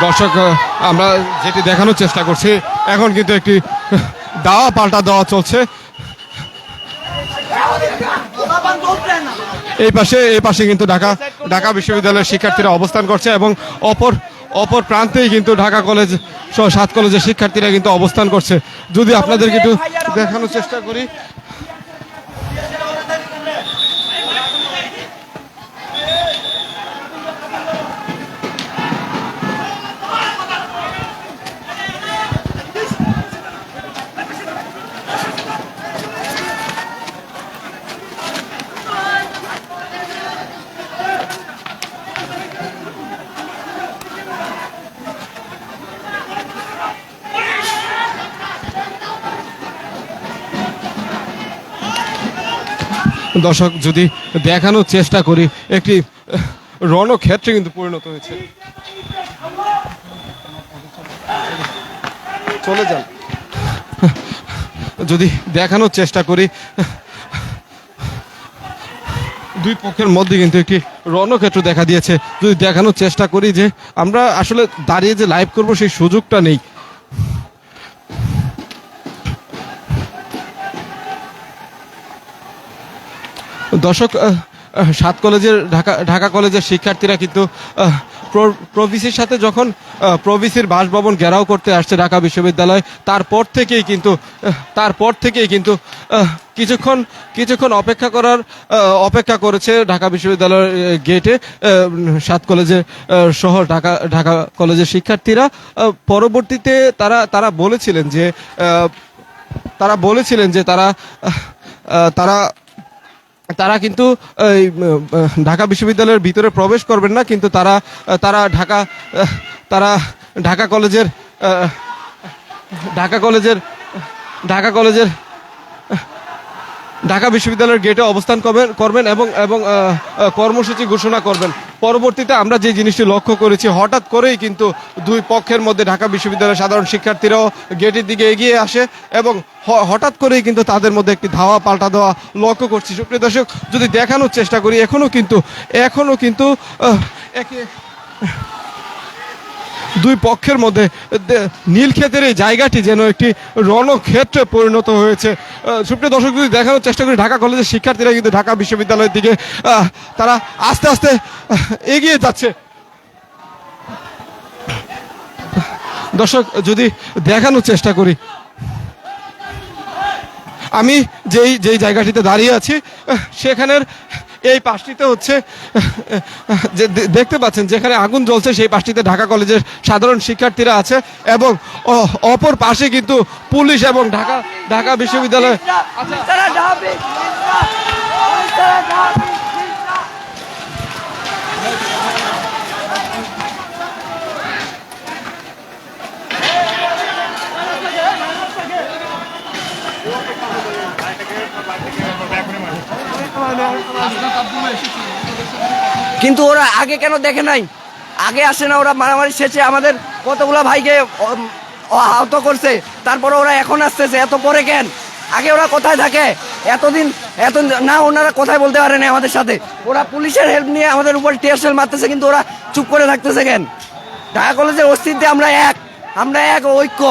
দর্শক আমরা যেটি দেখানোর চেষ্টা করছি এখন কিন্তু একটি দাওয়া পাল্টা দেওয়া চলছে। এই পাশে কিন্তু ঢাকা বিশ্ববিদ্যালয়ের শিক্ষার্থীরা অবস্থান করছে এবং অপর প্রান্তেই কিন্তু ঢাকা কলেজ সহ 7 কলেজের শিক্ষার্থীরা কিন্তু অবস্থান করছে। যদি আপনাদেরকে একটু দেখানোর চেষ্টা করি, দর্শক যদি দেখানোর চেষ্টা করি একটি রণক্ষেত্রে কিন্তু পরিণত হয়েছে। চলে যান। যদি দেখানোর চেষ্টা করি দুই পক্ষের মধ্যে কিন্তু একটি রণক্ষেত্র দেখা দিয়েছে। যদি দেখানোর চেষ্টা করি যে আমরা আসলে দাঁড়িয়ে যে লাইভ করব সেই সুযোগটা নেই। দর্শক 7 কলেজের ঢাকা কলেজের শিক্ষার্থীরা কিন্তু প্রভিসির সাথে যখন প্রভিসির বাসভবন ঘেরাও করতে আসছে ঢাকা বিশ্ববিদ্যালয়, তারপর থেকেই কিন্তু কিছুক্ষণ অপেক্ষা করেছে ঢাকা বিশ্ববিদ্যালয়ের গেটে 7 কলেজের সহ ঢাকা কলেজের শিক্ষার্থীরা। পরবর্তীতে তারা বলেছিলেন যে তারা কিন্তু ঢাকা বিশ্ববিদ্যালয়ের ভিতরে প্রবেশ করবেন না, কিন্তু তারা ঢাকা বিশ্ববিদ্যালয়ের গেটে অবস্থান করবেন এবং কর্মসূচি ঘোষণা করবেন। পরবর্তীতে আমরা যে জিনিসটি লক্ষ্য করেছি, হঠাৎ করেই কিন্তু দুই পক্ষের মধ্যে ঢাকা বিশ্ববিদ্যালয়ের সাধারণ শিক্ষার্থীরাও গেটের দিকে এগিয়ে আসে এবং হঠাৎ করেই কিন্তু তাদের মধ্যে একটি ধাওয়া পাল্টা দেওয়া লক্ষ্য করছি। সুপ্রিয় দর্শক, যদি দেখানোর চেষ্টা করি এখনো কিন্তু দুই পক্ষের মধ্যে নীলক্ষেতের এই জায়গাটি যেন একটি রণক্ষেত্রে পরিণত হয়েছে। সুপ্রিয় দর্শক, যদি দেখানোর চেষ্টা করি ঢাকা কলেজের শিক্ষার্থীরা কিন্তু ঢাকা বিশ্ববিদ্যালয়ের দিকে তারা আস্তে আস্তে এগিয়ে যাচ্ছে। দর্শক, যদি দেখানোর চেষ্টা করি, আমি যেই জায়গাটিতে দাঁড়িয়ে আছি সেখানের এই পাশটিতে হচ্ছে যে দেখতে পাচ্ছেন যেখানে আগুন জ্বলছে সেই পাশটিতে ঢাকা কলেজের সাধারণ শিক্ষার্থীরা আছে এবং অপর পাশে কিন্তু পুলিশ এবং ঢাকা বিশ্ববিদ্যালয় কিন্তু ওরা আগে কেন দেখে নাই? আগে আসে না? ওরা মারামারি শেষে আমাদের কতগুলা ভাইকে আহত করছে, তারপরে ওরা এখন আসতেছে, এত পরে কেন? আগে ওরা কোথায় থাকে? এত না, ওনারা কোথায় বলতে পারে না আমাদের সাথে? ওরা পুলিশের হেল্প নিয়ে আমাদের উপর টিয়ারশেল মারতেছে, কিন্তু ওরা চুপ করে থাকতেছে কেন? ঢাকা কলেজের অস্তিত্বে আমরা এক ঐক্য।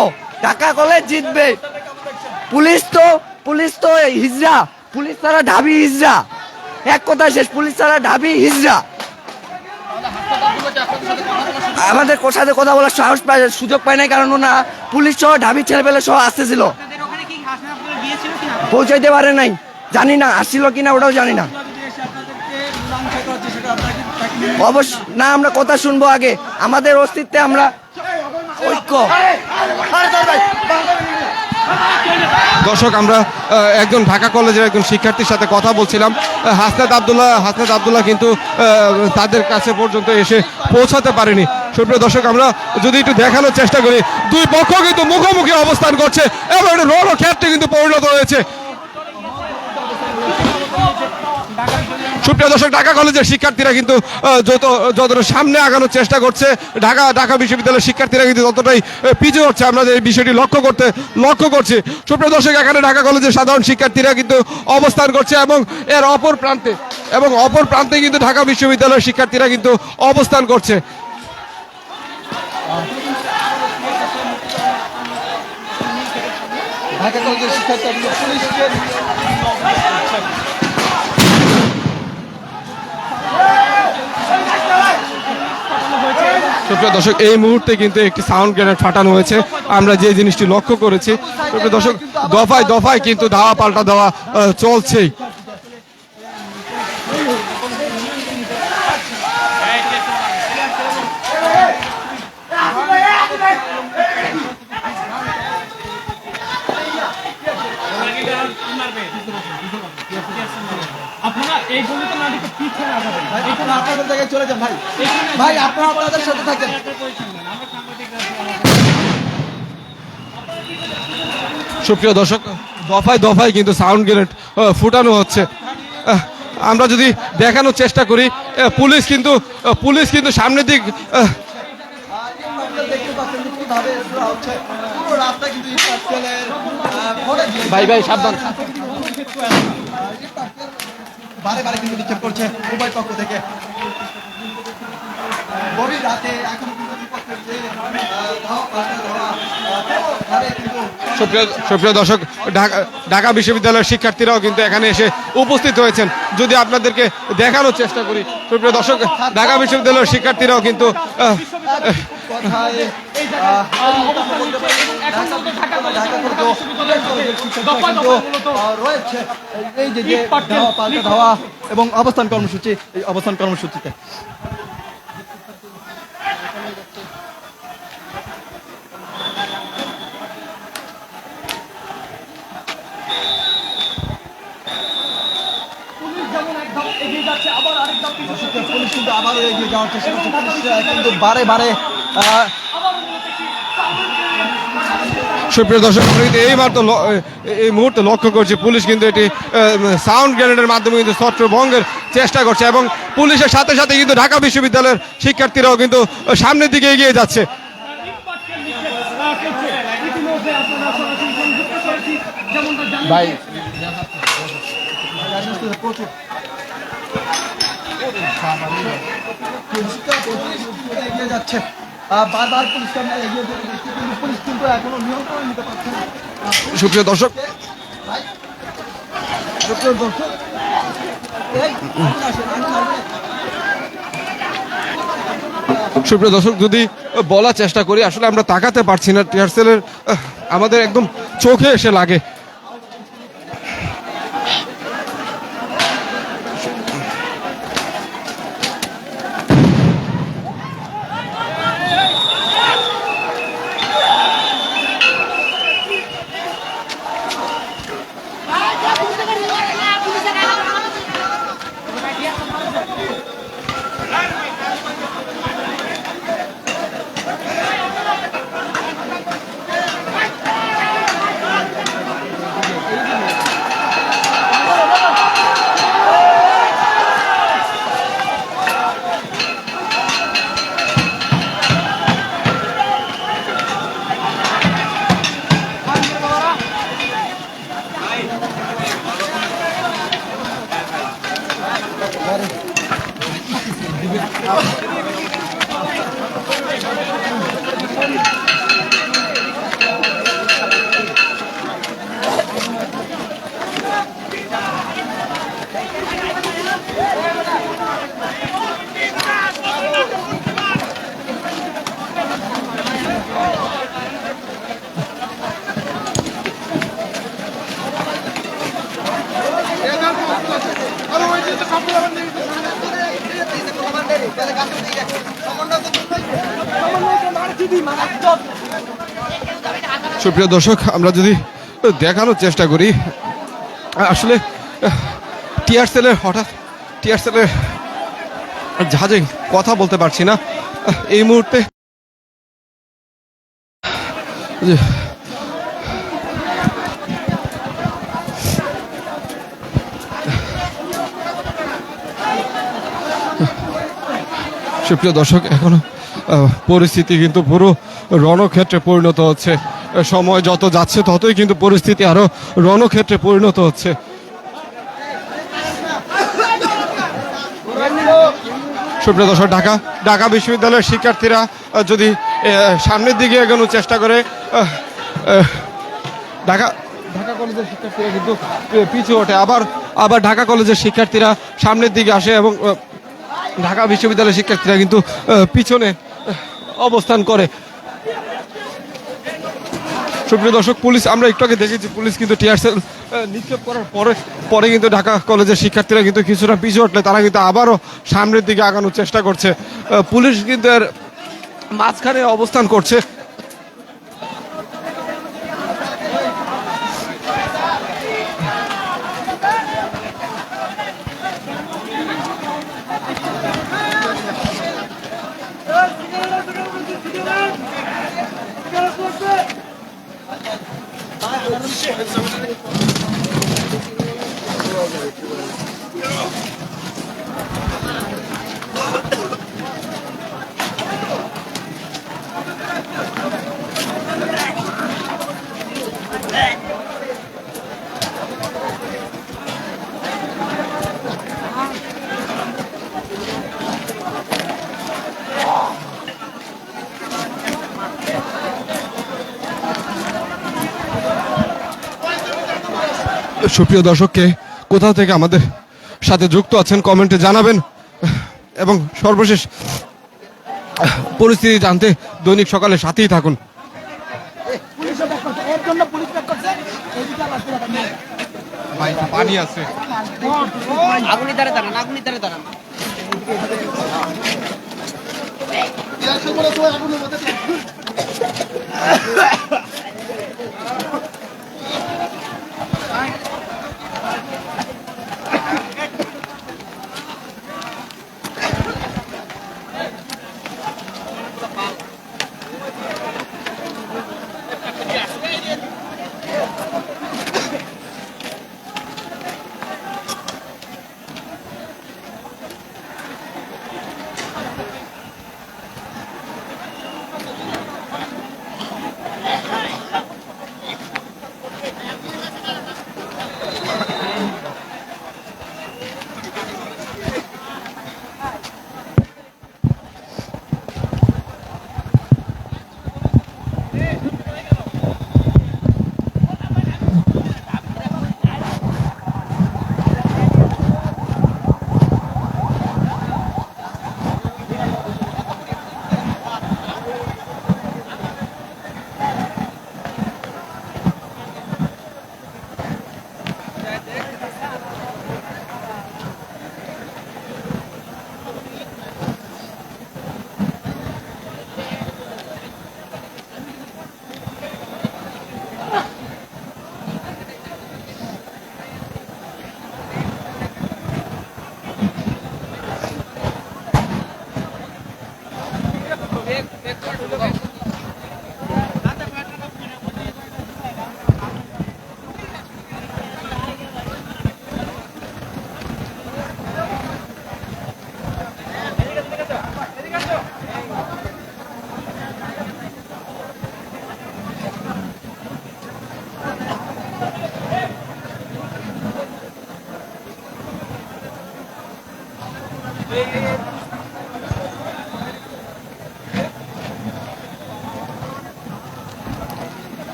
ঢাকা কলেজ জিতবে। পুলিশ তো হিজড়া, পুলিশ তারা ঢাবি হিজড়া। এক কথা শেষ, পুলিশ তারা ঢাবি হিজড়া। আমাদের সাথে কথা বলার সুযোগ পায় নাই, কারণ ওনা পুলিশ সহ ঢাবি ছেলেপেলে সহ আসতেছিল, পৌঁছাইতে পারে নাই। জানি না আসছিল কিনা, ওটাও জানি না। অবশ্য না, আমরা কথা শুনবো আগে। আমাদের অস্তিত্বে আমরা ঐক্য। দর্শক, আমরা একজন ঢাকা কলেজের একজন শিক্ষার্থীর সাথে কথা বলছিলাম, হাসনাত আব্দুল্লাহ কিন্তু তাদের কাছে পর্যন্ত এসে পৌঁছাতে পারেনি। সুপ্রিয় দর্শক, আমরা যদি একটু দেখানোর চেষ্টা করি, দুই পক্ষ কিন্তু মুখোমুখি অবস্থান করছে এবং রণক্ষেত্রে কিন্তু পরিণত হয়েছে। সুপ্রিয় দর্শক, ঢাকা কলেজের শিক্ষার্থীরা কিন্তু যতটা সামনে আগানোর চেষ্টা করছে, ঢাকা বিশ্ববিদ্যালয়ের শিক্ষার্থীরা কিন্তু ততটাই পিছিয়ে হচ্ছে। আমরা এই বিষয়টি লক্ষ্য করছি। সুপ্রিয় দর্শক, এখানে ঢাকা কলেজের সাধারণ শিক্ষার্থীরা কিন্তু অবস্থান করছে এবং এর অপর প্রান্তে কিন্তু ঢাকা বিশ্ববিদ্যালয়ের শিক্ষার্থীরা কিন্তু অবস্থান করছে। ঢাকা কলেজের শিক্ষার্থী পুলিশকে সুপ্রিয় দর্শক, এই মুহূর্তে কিন্তু একটি সাউন্ড গ্রেনেড ফাটানো হয়েছে। আমরা যে জিনিসটি লক্ষ্য করেছি, সুপ্রিয় দর্শক, দফায় দফায় কিন্তু ধাওয়া পাল্টা দেওয়া চলছেই। আপনারা এই গলিতে না দিকে পিছনে আগাবেন। আপনারা আপনাদের জায়গায় চলে যান ভাই। ভাই আপনারা আপনাদের সাথে থাকেন। সুপ্রিয় দর্শক, দফায় দফায় কিন্তু সাউন্ড গ্রেনেড ফুটানো হচ্ছে। আমরা যদি দেখানোর চেষ্টা করি, পুলিশ কিন্তু সামনের দিক দেখতে পাচ্ছেন যে কিভাবে শুরু হচ্ছে। পুরো রাস্তা কিন্তু ইটপাটকেলের ভরে দিয়ে ভাই সাবধান। বারে বারে কিন্তু নিক্ষেপ করছে উভয় পক্ষ থেকে। গভীর রাতে এখন কিন্তু বিপক্ষের যে ধাওয়া পাল্টা ধাওয়া পুরোভাবে কিন্তু সুপ্রিয় দর্শক, ঢাকা বিশ্ববিদ্যালয়ের শিক্ষার্থীরাও কিন্তু এখানে এসে উপস্থিত হয়েছেন। যদি আপনাদেরকে দেখানোর চেষ্টা করি, সুপ্রিয় দর্শক, ঢাকা বিশ্ববিদ্যালয়ের শিক্ষার্থীরাও কিন্তু কথায় রয়েছে এই যে যে ধাওয়া পাল্টা ধাওয়া এবং অবস্থান কর্মসূচি, এই অবস্থান কর্মসূচিতে পুলিশ কিন্তু আবারও এগিয়ে যাওয়ার চেষ্টা করছে। পুলিশরা কিন্তু বারে বারে সুপ্রিয় দর্শক, আমরা কিন্তু এই মুহূর্তে লক্ষ্য করছি পুলিশ কিন্তু এটি সাউন্ড গ্রেনেডের মাধ্যমে কিন্তু ছত্রভঙ্গের চেষ্টা করছে এবং পুলিশের সাথে সাথে কিন্তু ঢাকা বিশ্ববিদ্যালয়ের শিক্ষার্থীরাও কিন্তু সামনের দিকে এগিয়ে যাচ্ছে। ভাই প্রচুর এগিয়ে যাচ্ছে। বারবার পুলিশ সামনে এগিয়ে যেতে দেখছি, কিন্তু পুলিশ কিন্তু এখনো নিয়ন্ত্রণ নিতে পারছে না। সুপ্রিয় দর্শক, সুপ্রিয় দর্শক, যদি বলার চেষ্টা করি, আসলে আমরা তাকাতে পারছি না। টিয়ার সেলের আমাদের একদম চোখে এসে লাগে। সুপ্রিয় দর্শক, আমরা যদি দেখানোর চেষ্টা করি, আসলে টিয়ার সেলের জাহাজে কথা বলতে পারছি না এই মুহূর্তে। সুপ্রিয় দর্শক, এখনো পরিস্থিতি কিন্তু পুরো রণক্ষেত্রে পরিণত হচ্ছে। সময় যত যাচ্ছে ততই কিন্তু পরিস্থিতি আরো রণক্ষেত্রে পরিণত হচ্ছে। সুপ্রিয় দর্শক, ঢাকা বিশ্ববিদ্যালয়ের শিক্ষার্থীরা যদি সামনের দিকে এগোনোর চেষ্টা করে, কলেজের শিক্ষার্থীরা কিন্তু পিছু ওঠে, আবার ঢাকা কলেজের শিক্ষার্থীরা সামনের দিকে আসে এবং ঢাকা বিশ্ববিদ্যালয়ের শিক্ষার্থীরা কিন্তু পিছনে অবস্থান করে। সুপ্রিয় দর্শক, পুলিশ আমরা একটু আগে দেখেছি পুলিশ কিন্তু টিয়ার সেল নিক্ষেপ করার পরে কিন্তু ঢাকা কলেজের শিক্ষার্থীরা কিন্তু কিছুটা পিছু উঠলে তারা কিন্তু আবারও সামনের দিকে আগানোর চেষ্টা করছে। পুলিশ কিন্তু এর মাঝখানে অবস্থান করছে। সুপ্রিয় দর্শককে কোথাও থেকে আমাদের সাথে যুক্ত আছেন কমেন্টে জানাবেন এবং সর্বশেষ পরিস্থিতি জানতে দৈনিক সকালে সাথেই থাকুন। ভাই পানি আছে, আগুনি দ্বারা দাঁড়ান, আগুনি দ্বারা দাঁড়ান।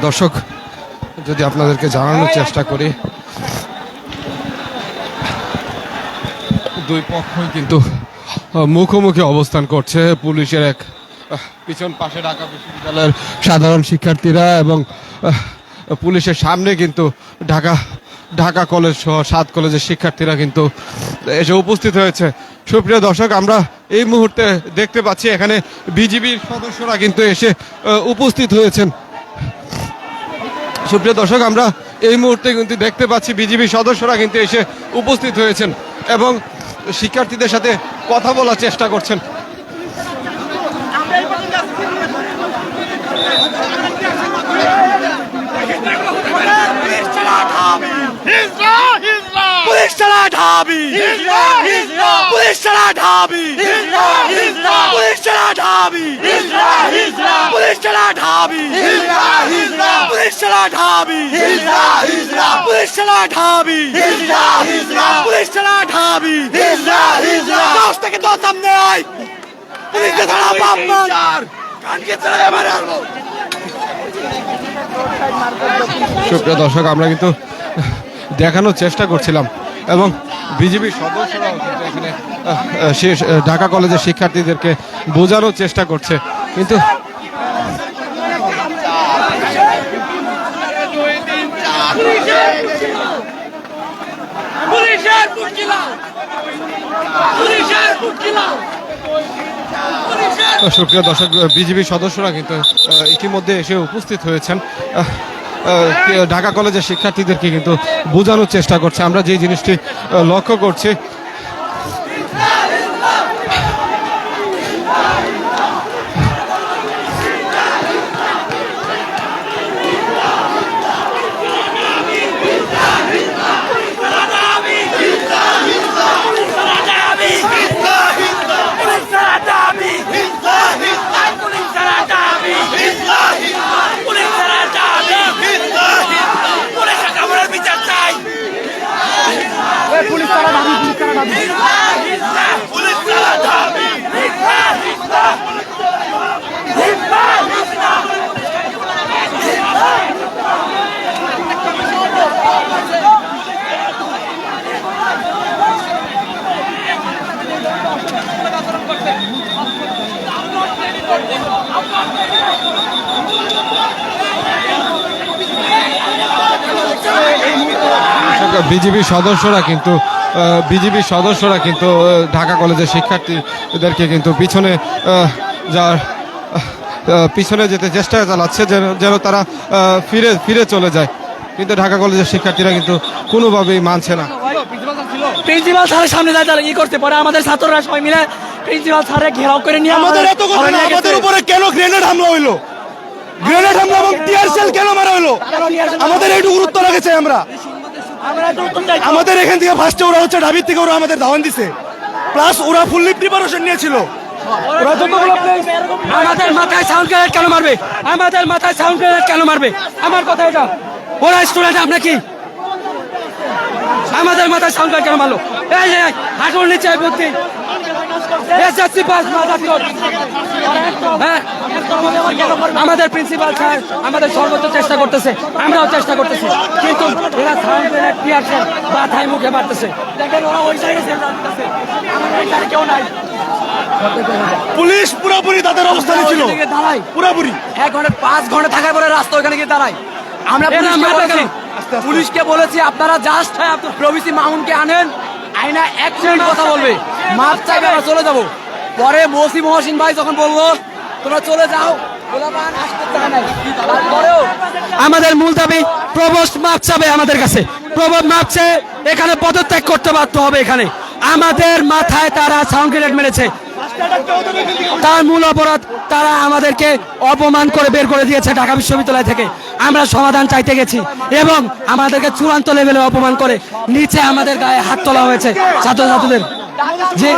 দর্শক, যদি আপনাদেরকে জানানোর চেষ্টা করি, দুই পক্ষই কিন্তু মুখোমুখি অবস্থান করছে। পুলিশের এক পিছন পাশে ঢাকা বিশ্ববিদ্যালয়ের সাধারণ শিক্ষার্থীরা এবং পুলিশের সামনে কিন্তু ঢাকা কলেজ সহ 7 কলেজের শিক্ষার্থীরা কিন্তু এসে উপস্থিত হয়েছে। সুপ্রিয় দর্শক, আমরা এই মুহূর্তে দেখতে পাচ্ছি এখানে বিজিবির সদস্যরা কিন্তু এসে উপস্থিত হয়েছেন। সুপ্রিয় দর্শক, আমরা এই মুহূর্তে কিন্তু দেখতে পাচ্ছি বিজিবি সদস্যরা কিন্তু এসে উপস্থিত হয়েছেন এবং শিক্ষার্থীদের সাথে কথা বলার চেষ্টা করছেন। পুলিশ চালা ঢাবি, পুলিশ চালা ঢাবি, পুলিশ চালা ঢাবি, পুলিশ চালা ঢাবি, পুলিশ চালা ঢাবি, পুলিশ চালা ঢাবি, পুলিশ চালা ঢাবি, 10 থেকে 10 সামনে আয়, পুলিশকে ধরা বাপ মার, কানকে চলে মারবো। সুপ্রিয় দর্শক, আমরা কিন্তু দেখানোর চেষ্টা করছিলাম এবং বিজেপি সদস্যরাও কিন্তু এখানে ঢাকা কলেজের শিক্ষার্থীদেরকে বোঝানোর চেষ্টা করছে, কিন্তু সুপ্রিয় দর্শক, বিজেপি সদস্যরা কিন্তু ইতিমধ্যে এসে উপস্থিত হয়েছেন। ঢাকা কলেজের শিক্ষার্থীদেরকে কিন্তু বোঝানোর চেষ্টা করছে। আমরা যে জিনিসটি লক্ষ্য করছি, বিজেপি সদস্যরা কিন্তু ঢাকা কলেজের শিক্ষার্থীদেরকে কিন্তু পিছনে যেতে চেষ্টা চালাচ্ছে, যেন তারা ফিরে চলে যায়, কিন্তু ঢাকা কলেজের শিক্ষার্থীরা কিন্তু কোনোভাবেই মানছে না। প্রিন্সিপাল স্যারের সামনে দাঁড়িয়ে কি করতে পারে, আমাদের ছাত্ররা সবাই মিলে প্রিন্সিপাল স্যারে ঘেরাও করে নিয়ে আমাদের এত কথা না, আমাদের উপরে কেন গ্রেনেড হামলা হইলো, গ্রেনেড হামলা এবং টিয়ার সেল কেন মারা হলো, আমাদের একটু গুরুত্ব লাগেছে। আমাদের এখান থেকে ফার্স্টে ওরা হচ্ছে ঢাবির থেকে ওরা আমাদের ধাওয়ান দিছে, প্লাস ওরা ফুললি প্রিপারেশন নিয়েছিল। আমাদের মাথায় সাউন্ড গ্রেনেড কেন মারবে, আমাদের মাথায় সাউন্ড গ্রেনেড কেন মারবে, আমার কথা এটা। ওরা স্টুডেন্ট, আমরা কি আমাদের মাথায় সাউন্ড গ্রেনেড কেন মারলো? এই হাঁটুর নিচে বুদ্ধি এসএসসি পাস হ্যাঁ, আমাদের প্রিন্সিপাল স্যার আমাদের সর্বোচ্চ চেষ্টা করতেছে, আমরাও চেষ্টা করতেছি, কিন্তু এরা সাউন্ড গ্রেনেড টিয়ার সেল মাথায় মুখে মারতেছে। দেখেন ওরা ওই সাইডে সেল মারতেছে, আমাদের এই সাইডে কেউ নাই। পুলিশ পুরোপুরি তাদের অবস্থানে ছিল, দাঁড়াই পুরোপুরি 1 ঘন্টা 5 ঘন্টা থাকার পরে রাস্তা ওখানে গিয়ে দাঁড়াই। আমরা পুলিশকে বলেছি আপনারা জাস্ট প্রভিসি মাউন্টকে আনেন, আইনা 1 মিনিট কথা বলবে, মাপ চাইবে, আমরা চলে যাবো। পরে মহসিন ভাই যখন বললো তোমরা চলে যাও, তারপরেও আমাদের মূল দাবি প্রভোস্ট মাপ চাবে আমাদের কাছে, প্রভোস্ট মাপ চেয়ে এখানে পদত্যাগ করতে বাধ্য হবে। এখানে আমাদের মাথায় তারা সাউন্ড গ্রেনেড মেরেছে, তার মূল অপরাধ তারা আমাদেরকে অপমান করে বের করে দিয়েছে ঢাকা বিশ্ববিদ্যালয় থেকে। আমরা সমাধান চাইতে গেছি এবং আমাদেরকে চূড়ান্ত লেভেলে অপমান করে নিচে আমাদের গায়ে হাত তোলা হয়েছে ছাত্রছাত্রীদের। যে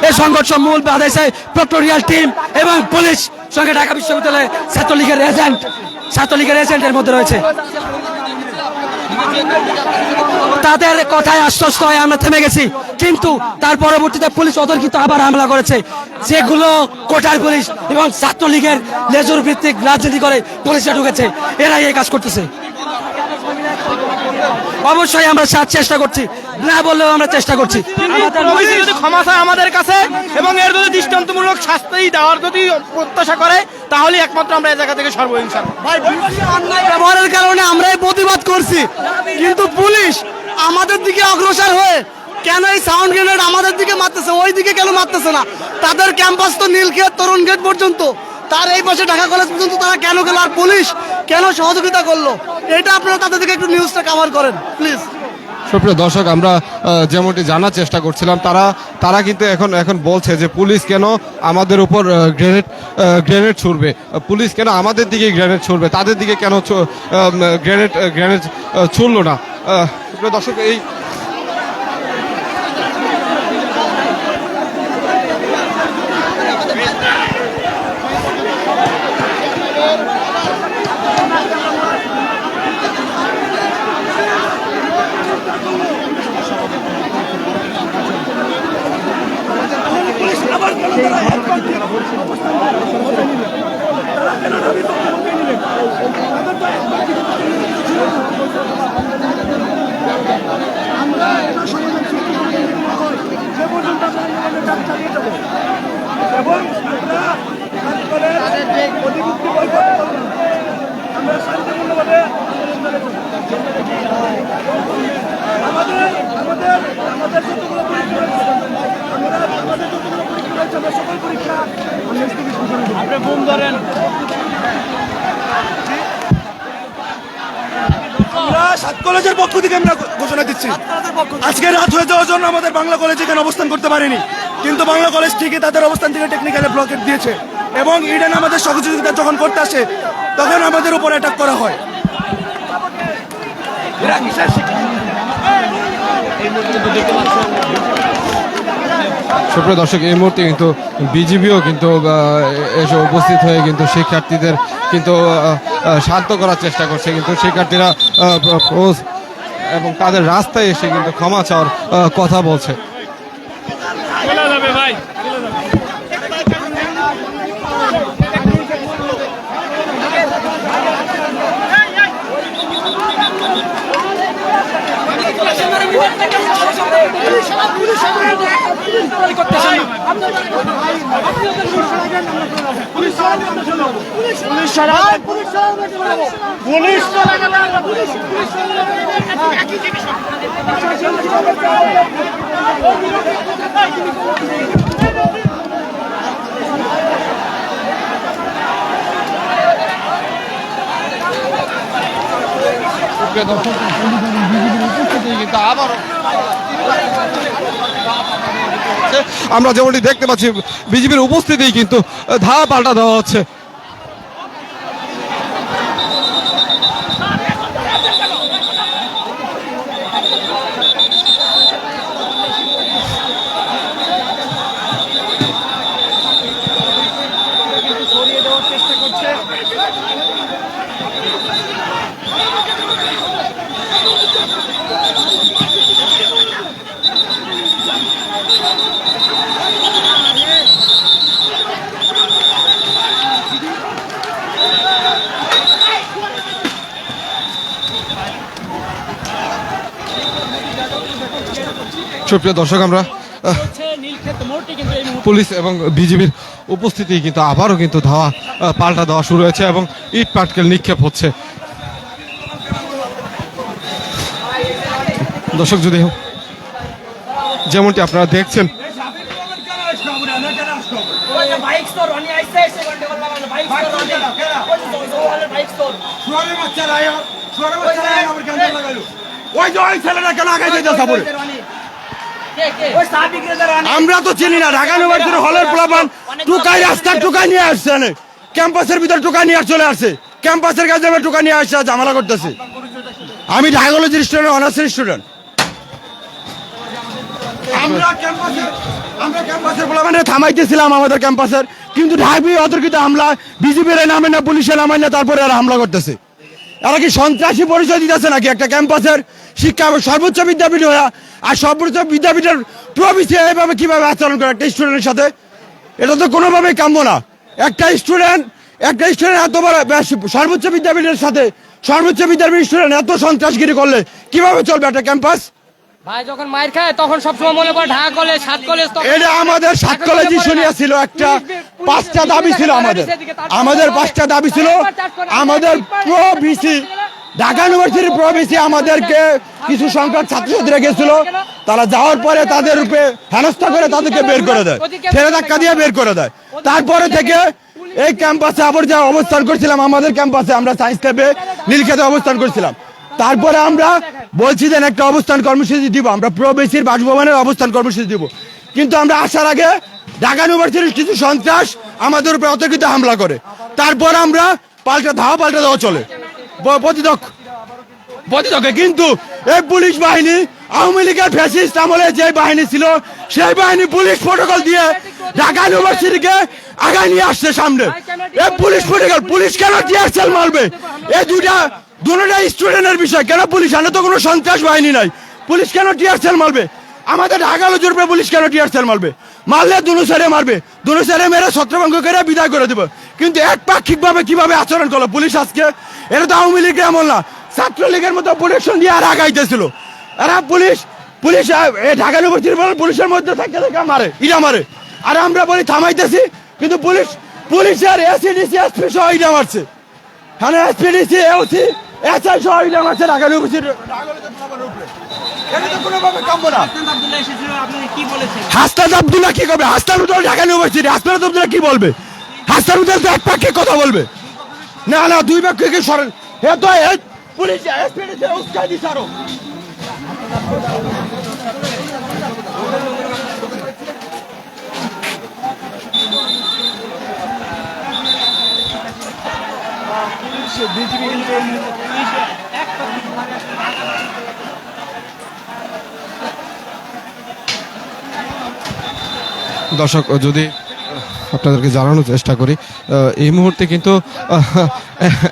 এই সংঘর্ষ মূল বাধা প্রক্টোরিয়াল টিম এবং পুলিশ সঙ্গে ঢাকা বিশ্ববিদ্যালয়ে ছাত্রলীগের এজেন্টের মধ্যে রয়েছে। তাদের কথায় আশ্বস্ত হয়ে আমরা থেমে গেছি, কিন্তু তার পরবর্তীতে পুলিশ অতর্কিত আবার হামলা করেছে, যেগুলো কোটার পুলিশ এবং ছাত্রলীগের লেজুর ভিত্তিক রাজনীতি করে পুলিশে ঢুকেছে, এরাই এই কাজ করতেছে। অবশ্যই আমরা চেষ্টা করছি, না বললেও আমরা চেষ্টা করছি। যদি ক্ষমা চায় আমাদের কাছে এবং এর যদি দৃষ্টান্তমূলক শাস্তি দেওয়ার যদি প্রত্যাশা করে, তাহলে একমাত্র আমরা এই জায়গা থেকে সর্বহিংসা। ব্যবহারের কারণে আমরাই প্রতিবাদ করছি, কিন্তু পুলিশ আমাদের দিকে অগ্রসর হয়ে কেন এই সাউন্ড গ্রেনেড আমাদের দিকে মারতেছে, ওই দিকে কেন মারতেছে না? তাদের ক্যাম্পাস তো নীলক্ষেত তরুণ গেট পর্যন্ত, তার এই পাশে ঢাকা কলেজ পর্যন্ত তারা কেন গেল, আর পুলিশ কেন সহযোগিতা করলো, এটা আপনারা তাদের থেকে একটু নিউজটা কভার করেন প্লিজ। সুপ্রিয় দর্শক, আমরা যেমনটি জানার চেষ্টা করছিলাম, তারা কিন্তু এখন বলছে যে পুলিশ কেন আমাদের উপর গ্রেনেড ছুড়বে, পুলিশ কেন আমাদের দিকে গ্রেনেড ছুড়বে, তাদের দিকে কেন গ্রেনেড ছুড়লো না। সুপ্রিয় দর্শক, এই আমরা 7 কলেজের পক্ষ থেকে আমরা ঘোষণা দিচ্ছি, আজকে রাত হয়ে যাওয়ার জন্য আমাদের বাংলা কলেজ এখানে অবস্থান করতে পারেনি, কিন্তু বাংলা কলেজ ঠিকই তাদের অবস্থান থেকে টেকনিক্যালি ব্লকেট দিয়েছে এবং ইডেন আমাদের সহযোগিতা যখন করতে আসে তখন আমাদের উপর অ্যাটাক করা হয়। সুপ্রিয় দর্শক, এই মুহূর্তে কিন্তু বিজিবিও কিন্তু এসে উপস্থিত হয়ে কিন্তু শিক্ষার্থীদের কিন্তু শান্ত করার চেষ্টা করছে, কিন্তু শিক্ষার্থীরা এবং তাদের রাস্তায় এসে কিন্তু ক্ষমা চাওয়ার কথা বলছে। আমরা যেমনটি দেখতে পাচ্ছি, বিজেপির উপস্থিতি কিন্তু ধাওয়া পাল্টা দেওয়া হচ্ছে। সুপ্রিয় দর্শক, আমরা পুলিশ এবং বিজিবির উপস্থিতি কিন্তু আবারও কিন্তু ধাওয়া পাল্টা দেওয়া শুরু হয়েছে এবং ইট পাটকেল নিক্ষেপ হচ্ছে। দর্শক, যদি যেমনটি আপনারা দেখছেন, আমরা তো চিনি না, ঢাকা ইউনিভার্সিটি হলের প্লাবান টুকাই রাস্তার টুকাই নিয়ে আসছে, ক্যাম্পাসের ভিতর টুকাই নিয়ে চলে আসছে, ক্যাম্পাসের কাছে টুকাই নিয়ে আসছে, ঝামেলা করতেছে। আমি ঢাকা কলেজের স্টুডেন্ট, অনার্সের স্টুডেন্ট। আমরা ক্যাম্পাসের প্লাবানে থামাইতেছিলাম আমাদের ক্যাম্পাসের, কিন্তু ঢাবি অতর্কিত হামলা, বিজেপির নামে না, পুলিশের নামে না, তারপরে আর হামলা করতেছে। এরা কি সন্ত্রাসী পরিচয় দিতেছে নাকি? একটা ক্যাম্পাসের শিক্ষা সর্বোচ্চ বিদ্যাপীঠ হয়ে আর সর্বোচ্চ বিদ্যাপীঠের প্রবিসি এইভাবে কিভাবে আচরণ করে একটা স্টুডেন্টের সাথে? এটা তো কোনোভাবেই কাম্য না। একটা স্টুডেন্ট এত বড় সর্বোচ্চ বিদ্যাপীঠের সাথে সর্বোচ্চ বিদ্যাপীঠ স্টুডেন্ট এত সন্ত্রাসগিরি করলে কিভাবে চলবে একটা ক্যাম্পাস? ভাই যখন মাইর খায় তখন সবসময় মনে করে ঢাকা কলেজ, 7 কলেজ। এটা আমাদের 7 কলেজই শুনিয়েছিল, একটা 5টা দাবি ছিল আমাদের 5টা দাবি ছিল। আমাদের প্রবিসি, ঢাকা ইউনিভার্সিটির প্রবিসি আমাদেরকে কিছু সংখ্যক ছাত্রছাত্রীরা গেছিল, তারা যাওয়ার পরে তাদের রূপে হেনস্থা করে তাদেরকে বের করে দেয়, ছেড়ে ধাক্কা দিয়ে বের করে দেয়। তারপরে থেকে এই ক্যাম্পাসে আবার যা অবস্থান করছিলাম, আমাদের ক্যাম্পাসে আমরা সায়েন্স ল্যাবে নীলক্ষেতে অবস্থান করছিলাম। তারপরে আমরা বলছি যে একটা অবস্থান কর্মসূচি দিব, আমরা প্রবেশীর বাসভবনের অবস্থান কর্মসূচি দিব, কিন্তু আমরা আসার আগে ঢাকা ইউনিভার্সিটির কিছু সন্ত্রাস আমাদের উপরে অতর্কিত হামলা করে। তারপর আমরা পাল্টা দেওয়া চলে প্রতিপক্ষে। কিন্তু এই পুলিশ বাহিনী আওয়ামী লীগের ফ্যাসিস্ট আমলে যে বাহিনী ছিল, সেই বাহিনী পুলিশ প্রোটোকল দিয়ে ঢাকা ইউনিভার্সিটিকে আগায় নিয়ে আসছে সামনে। এই পুলিশ প্রোটোকল, পুলিশ কেন টিয়ার সেল মারবে? এই দুটোটা স্টুডেন্টের বিষয়, কেন পুলিশ আনে? তো কোনো সন্ত্রাস বাহিনী নাই, পুলিশ কেন টিয়ার সেল মারবে? আমাদের ঢাকা লজুর উপরে পুলিশ কেন টিয়ার সেল মারবে? মারলে দুনো সাইডে মারবে, দুনো সাইডে মেরে ছত্রভঙ্গ করে বিদায় করে দেবে। কিন্তু একপাক্ষিক ভাবে কিভাবে আচরণ করলো পুলিশ আজকে? এটা তো আওয়ামী লীগের আমল না, ছাত্রলীগের মতো প্রোটেকশন দিয়ে আর আগাইতেছিল। এরা পুলিশ ঢাকা ইউনিভার্সিটির পুলিশের মধ্যে থেকে মারে, ইরা মারে, আর আমরা বলি থামাইতেছি, কিন্তু পুলিশের এসিডিসি এসপি সহ ইরা মারছে। হ্যাঁ, এসপিডিসি এওসি এসআই সহ ইরা মারছে ঢাকা ইউনিভার্সিটির। হাসনাত আব্দুল্লাহ কি করবে? হাসনাত ঢাকা ইউনিভার্সিটি, হাসনাত আব্দুল্লাহ কি বলবে? হাসনাত তো এক পক্ষে কথা বলবে না, দুই পক্ষে কি সরেন? হে তো পুলিশ এসপিডিসি উস্কাই দিছে আরো। দর্শক, যদি আপনাদেরকে জানানোর চেষ্টা করি, এই মুহূর্তে কিন্তু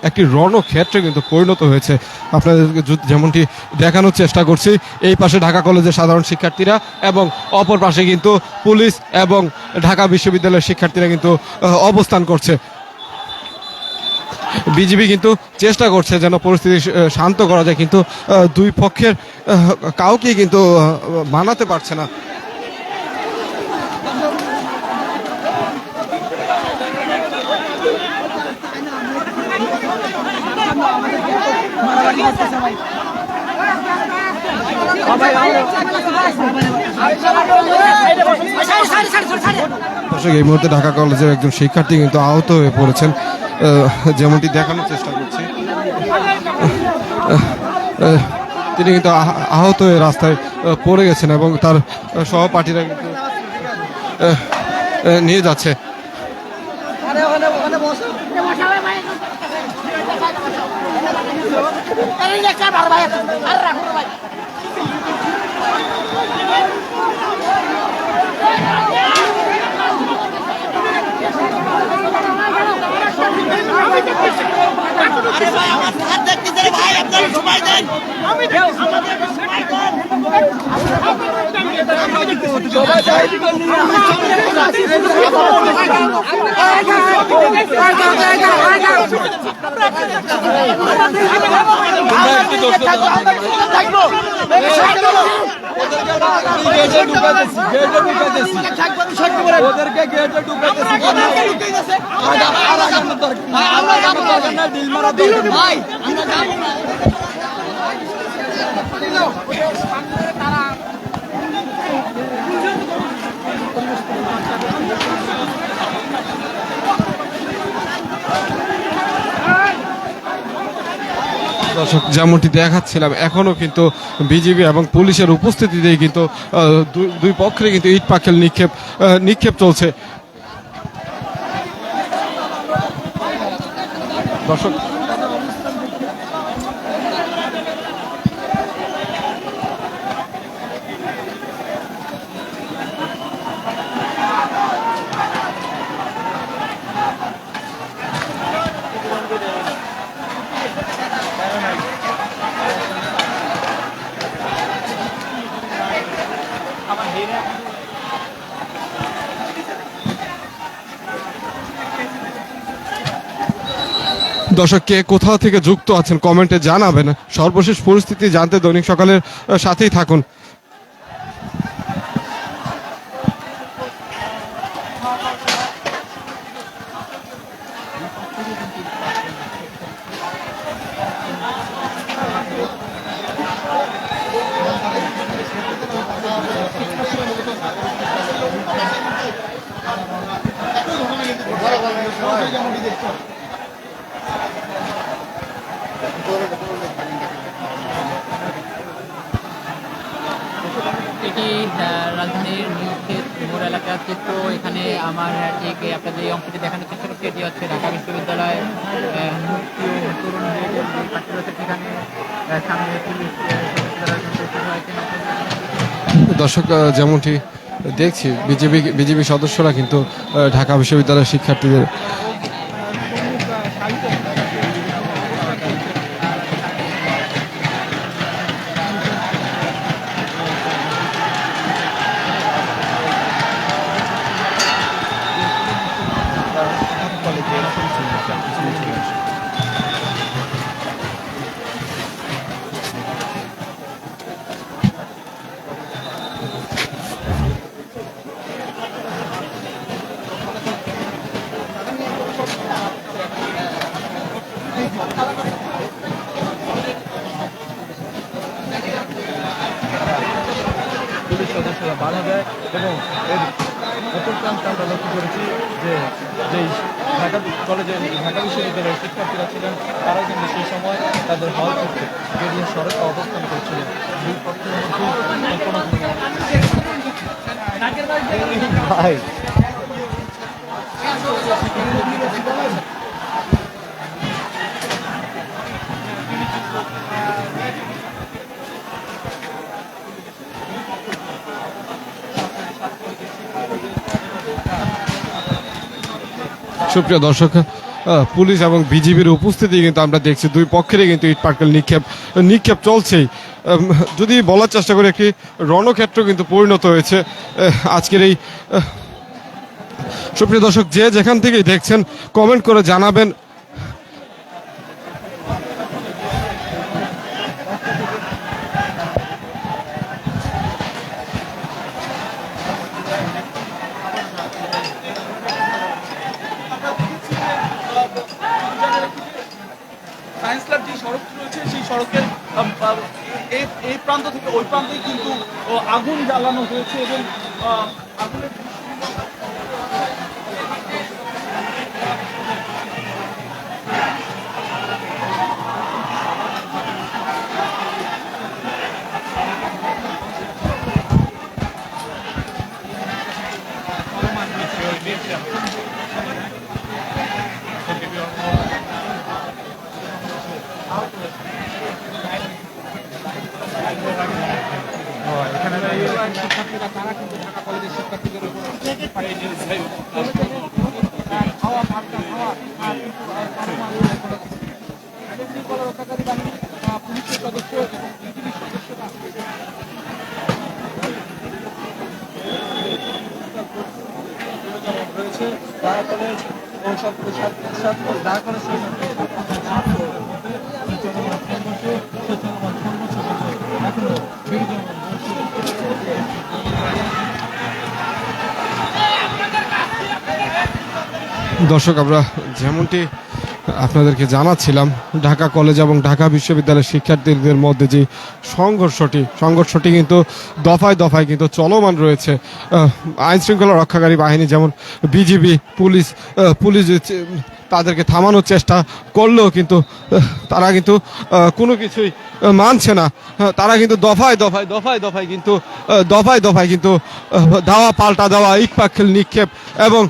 একটি রণক্ষেত্রে কিন্তু পরিণত হয়েছে। আপনাদেরকে যেমনটি দেখানোর চেষ্টা করছি, এই পাশে ঢাকা কলেজের সাধারণ শিক্ষার্থীরা এবং অপর পাশে কিন্তু পুলিশ এবং ঢাকা বিশ্ববিদ্যালয়ের শিক্ষার্থীরা কিন্তু অবস্থান করছে। বিজিবি কিন্তু চেষ্টা করছে যেন পরিস্থিতি শান্ত করা যায়, কিন্তু দুই পক্ষের কাউকেই কিন্তু মানাতে পারছে না। দর্শক, এই মুহূর্তে ঢাকা কলেজের একজন শিক্ষার্থী কিন্তু আহত হয়ে পড়েছেন, যেমনটি দেখানোর চেষ্টা করছি। তিনি কিন্তু আহত হয়ে রাস্তায় পড়ে গেছেন এবং তার সহপাঠীরা কিন্তু নিয়ে যাচ্ছে। দর্শক, যেমনটি দেখাচ্ছিলাম, এখনো কিন্তু বিজিবি এবং পুলিশের উপস্থিতিতেই কিন্তু দুই পক্ষে কিন্তু ইট পাটকেল নিক্ষেপ চলছে। দর্শক, কে কোথা থেকে যুক্ত আছেন কমেন্টে জানাবেন। সর্বশেষ পরিস্থিতি জানতে দৈনিক সকালের সাথেই থাকুন। সরাসরি যেমনটি দেখছেন। এটি রাজধানীর নিউক্ষেত মোড় এলাকার চিত্র। এখানে আমার ঠিক আপনাদের এই অংশটি দেখানোর চেষ্টা করছি। এটি হচ্ছে ঢাকা বিশ্ববিদ্যালয়ের মুক্তি ও তরুণ বিএডের যে পাঠ্য রয়েছে সেখানে সামনে পুলিশ সদস্যরা উপস্থিত হয়েছেন। দর্শক যেমনটি দেখছি বিজেপি সদস্যরা কিন্তু ঢাকা বিশ্ববিদ্যালয়ের শিক্ষার্থীদের পুলিশ সদস্যরা বাধা দেয় এবং এর অপর প্রান্তে আমরা লক্ষ্য করেছি যে যেই ঢাকা কলেজের ঢাকা বিশ্ববিদ্যালয়ের শিক্ষার্থীরা ছিলেন তারা কিন্তু সেই সময় তাদের হল করতে বেরিয়ে সড়কে অবস্থান করছিলেন। দুই পক্ষের মধ্যে ভাই সুপ্রিয় দর্শক পুলিশ এবং বিজিবির উপস্থিতি কিন্তু আমরা দেখছি দুই পক্ষেরই কিন্তু ইট পাটকেল নিক্ষেপ চলছেই। যদি বলার চেষ্টা করি একটি রণক্ষেত্র কিন্তু পরিণত হয়েছে আজকের এই। সুপ্রিয় দর্শক যে যেখান থেকেই দেখছেন কমেন্ট করে জানাবেন। সায়েন্স ল্যাব যে সড়কটি রয়েছে সেই সড়কের এই প্রান্ত থেকে ওই প্রান্তে কিন্তু আগুন জ্বালানো হয়েছে এবং আগুনের দর্শক আমরা যেমনটি আপনাদেরকে জানাচ্ছিলাম ঢাকা কলেজ এবং ঢাকা বিশ্ববিদ্যালয়ের শিক্ষার্থীদের মধ্যে যে সংঘর্ষটি কিন্তু দফায় দফায় কিন্তু চলমান রয়েছে। আইন শৃঙ্খলা রক্ষাকারী বাহিনী যেমন বিজিবি পুলিশ তাদেরকে থামানোর চেষ্টা করলেও কিন্তু তারা কিন্তু কোনো কিছুই মানছে না। তারা কিন্তু দফায় দফায় কিন্তু ধাওয়া পাল্টা দেওয়া ইট পাটকেল নিক্ষেপ এবং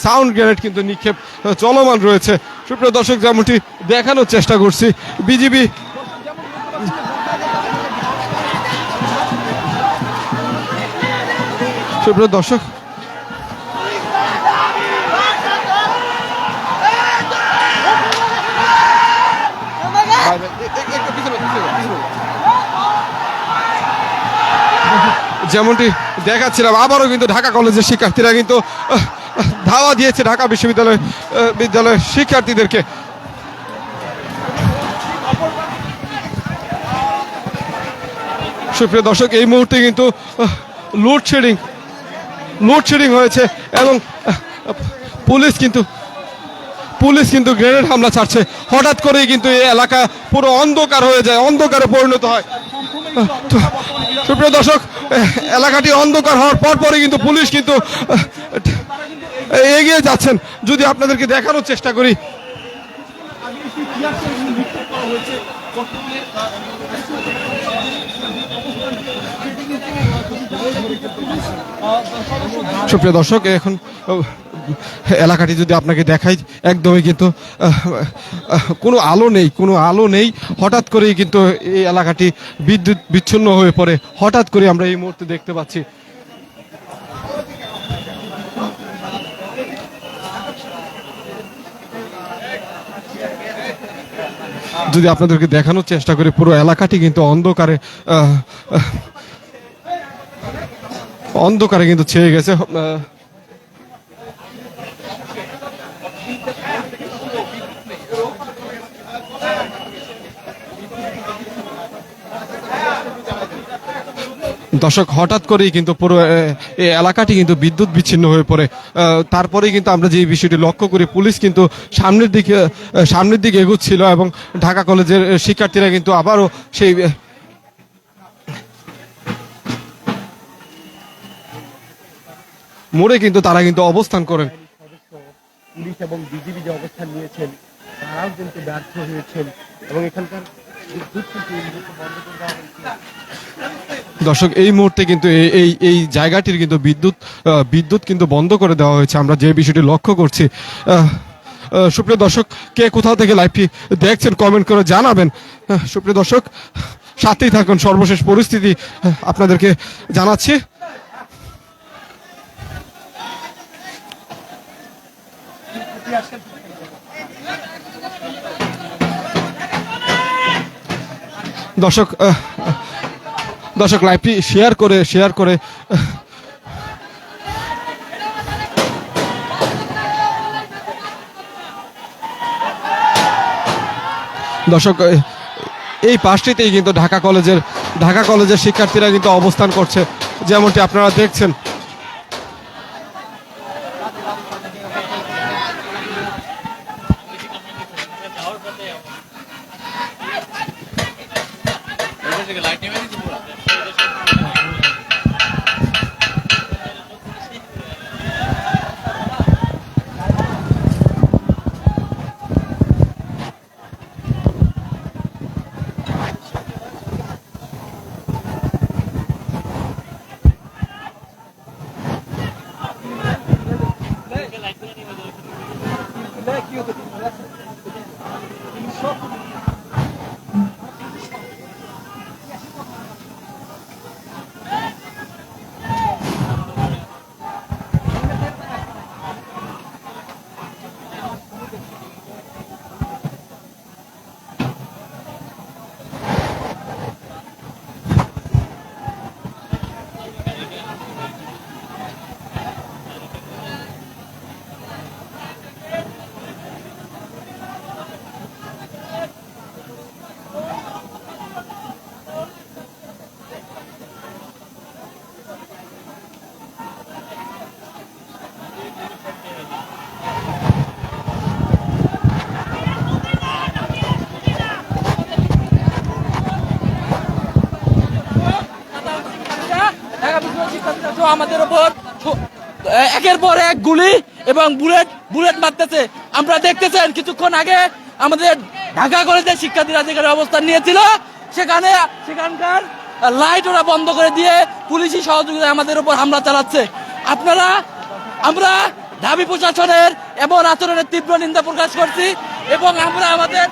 সাউন্ড গ্রেনেড কিন্তু নিক্ষেপ চলমান রয়েছে। সুপ্রিয় দর্শক যেমনটি দেখানোর চেষ্টা করছি বিজিবি সুপ্রিয় দর্শক যেমনটি দেখাচ্ছিলাম আবারও কিন্তু ঢাকা কলেজের শিক্ষার্থীরা কিন্তু ধাওয়া দিয়েছে ঢাকা বিশ্ববিদ্যালয়ের শিক্ষার্থীদেরকে। সুপ্রিয় দর্শক এই মুহূর্তে কিন্তু লোডশেডিং হয়েছে এবং পুলিশ কিন্তু গ্রেনেড হামলা ছাড়ছে। হঠাৎ করেই কিন্তু এই এলাকা পুরো অন্ধকার হয়ে যায়, অন্ধকারে পরিণত হয়। সুপ্রিয় দর্শক এলাকাটি অন্ধকার হওয়ার পরপরই কিন্তু পুলিশ কিন্তু এগিয়ে যাচ্ছেন। যদি আপনাদেরকে দেখানোর চেষ্টা করি, সুপ্রিয় দর্শক, এখন এলাকাটি যদি আপনাকে দেখাই, একদমই কিন্তু কোনো আলো নেই। হঠাৎ করেই কিন্তু এই এলাকাটি বিদ্যুৎ বিচ্ছিন্ন হয়ে পড়ে। হঠাৎ করে আমরা এই মুহূর্তে দেখতে পাচ্ছি। যদি আপনাদেরকে দেখানোর চেষ্টা করি, পুরো এলাকাটি কিন্তু অন্ধকারে কিন্তু ছেয়ে গেছে। দর্শক, হঠাৎ করেই কিন্তু পুরো এই এলাকাটি কিন্তু বিদ্যুৎ বিচ্ছিন্ন হয়ে পড়ে। তারপরেই কিন্তু আমরা যে বিষয়টি লক্ষ্য করি, পুলিশ কিন্তু সামনের দিকে এগোচ্ছিল এবং ঢাকা কলেজের শিক্ষার্থীরা কিন্তু আবারও সেই মোড়ে কিন্তু তারা কিন্তু অবস্থান করেন। পুলিশ এবং বিজিবি যে অবস্থান নিয়েছেন তারাও কিন্তু ব্যর্থ হয়েছেন এবং এখানকার বিদ্যুৎ কিন্তু বন্ধ করে দেওয়া হয়েছে। দর্শক, এই মুহূর্তে কিন্তু এই জায়গাটির কিন্তু বিদ্যুৎ কিন্তু বন্ধ করে দেওয়া হয়েছে। আমরা যে বিষয়টি লক্ষ্য করছি, সুপ্রিয় দর্শক, কে কোথাও থেকে লাইভটি দেখছেন কমেন্ট করে জানাবেন। সুপ্রিয় দর্শক, সাথেই থাকুন, সর্বশেষ পরিস্থিতি আপনাদেরকে জানাচ্ছি। দর্শক লাইভটি শেয়ার করে দর্শক, এই পাশটিতেই কিন্তু ঢাকা কলেজের শিক্ষার্থীরা কিন্তু অবস্থান করছে, যেমনটি আপনারা দেখছেন। আমাদের উপর একের পর এক গুলি এবং বুলেট মারতেছে। আমরা দেখতেছেন কিছুক্ষণ আগে আমাদের ঢাকা কলেজের শিক্ষার্থীরা যেখানে অবস্থান নিয়েছিল সেখানকার লাইট ওরা বন্ধ করে দিয়ে পুলিশি সহযোগিতায় আমাদের উপর হামলা চালাচ্ছে। আমরা ঢাবি প্রশাসনের এমন আচরণের তীব্র নিন্দা প্রকাশ করছি এবং আমরা আমাদের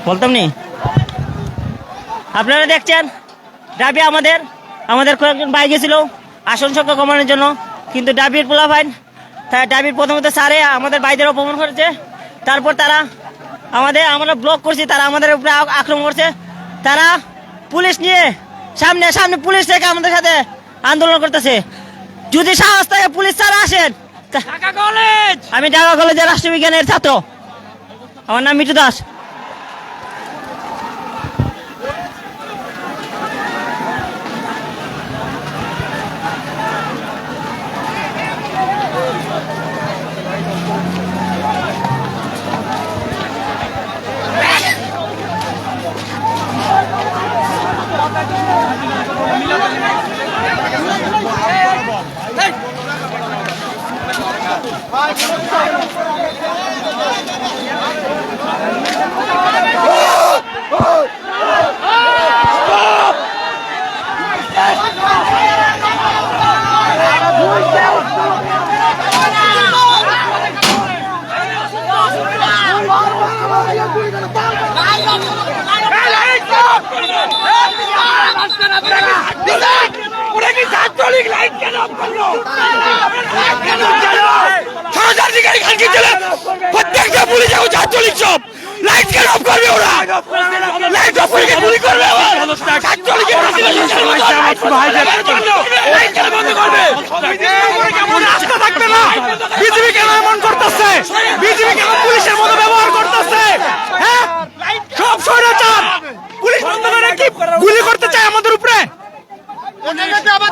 বলতাম নি আপনারা দেখছেন ডাবি আমাদের কয়েকজন ভাই গেছিল আসন সংখ্যা কমানোর জন্য, কিন্তু ডাবির পোলাপাইন ডাবির প্রথমত স্যারে আমাদের ভাইদের অপমান করেছে। তারপর তারা আমরা ব্লক করছি, তারা আমাদের উপরে আক্রমণ করছে। তারা পুলিশ নিয়ে সামনে পুলিশ থেকে আমাদের সাথে আন্দোলন করতেছে। যদি সাহস থাকে পুলিশ স্যার আসেন, আমি ঢাকা কলেজের রাষ্ট্রবিজ্ঞানের ছাত্র, আমার নাম মিঠু দাস। প্রত্যেকটা পুলিশ এখন ছাত্রলীগ সব লাইট কেন অফ করবে ওরা? লাইট অফ করে গুলি করবে আবার। ছাত্রলীগের লাইট কেন বন্ধ করবে? রাস্তা থাকবে না। বিজেপি কেন এমন করতেছে? বিজেপি কেন পুলিশের মতো ব্যবহার করতেছে? হ্যাঁ, সব স্বৈরাচার। পুলিশ বন্ধ করে কি গুলি করতে চায় আমাদের উপরে?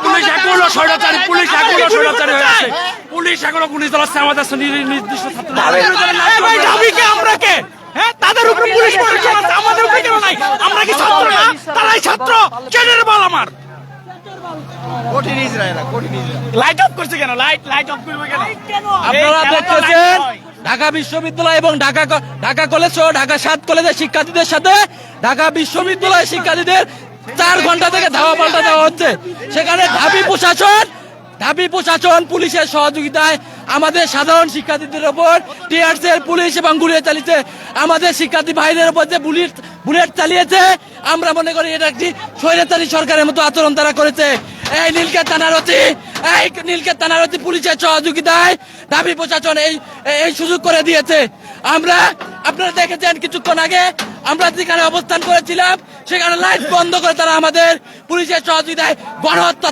পুলিশ এখনো স্বৈরাচারী, পুলিশ এখনো স্বৈরাচারী হয়ে আছে। পুলিশ এখনো গুলি চালাচ্ছে আমাদের নির্দিষ্ট ছাত্র। দাবিকে আমরা কে? হ্যাঁ, তাদের উপরে পুলিশ প্রশাসন আছে, আমাদের উপরে কেন নাই? আমরা কি ছাত্র না? তারাই ছাত্র। কেনের বল আমার লাইট অফ করছে কেন? লাইট অফ করবে কেন? আপনারা দেখতেছেন ঢাকা বিশ্ববিদ্যালয় এবং ঢাকা কলেজ ও ঢাকা 7 কলেজের শিক্ষার্থীদের সাথে ঢাকা বিশ্ববিদ্যালয়ের শিক্ষার্থীদের 4 ঘন্টা থেকে ধাওয়া পাল্টা দেওয়া হচ্ছে। সেখানে ঢাবি প্রশাসন পুলিশের সহযোগিতায় আমাদের সাধারণ শিক্ষার্থীদের উপর টিয়ার সেল, পুলিশ এবং গুলি চালিয়েছে। আমাদের শিক্ষার্থী ভাইদের উপর যে বুলেট চালিয়েছে, আমরা মনে করি এটা একটি স্বৈরাচারী সরকারের মতো আচরণ তারা করেছে। এই নীলকে তানারতি পুলিশের সহযোগিতায় ঢাবি প্রশাসন এই সুযোগ করে দিয়েছে। আপনারা দেখেছেন কিছুক্ষণ আগে আমরা যেখানে অবস্থান করেছিলাম, সেখানে লাইট বন্ধ করে তারা আমাদের পুলিশের সহযোগিতায় গণহত্যা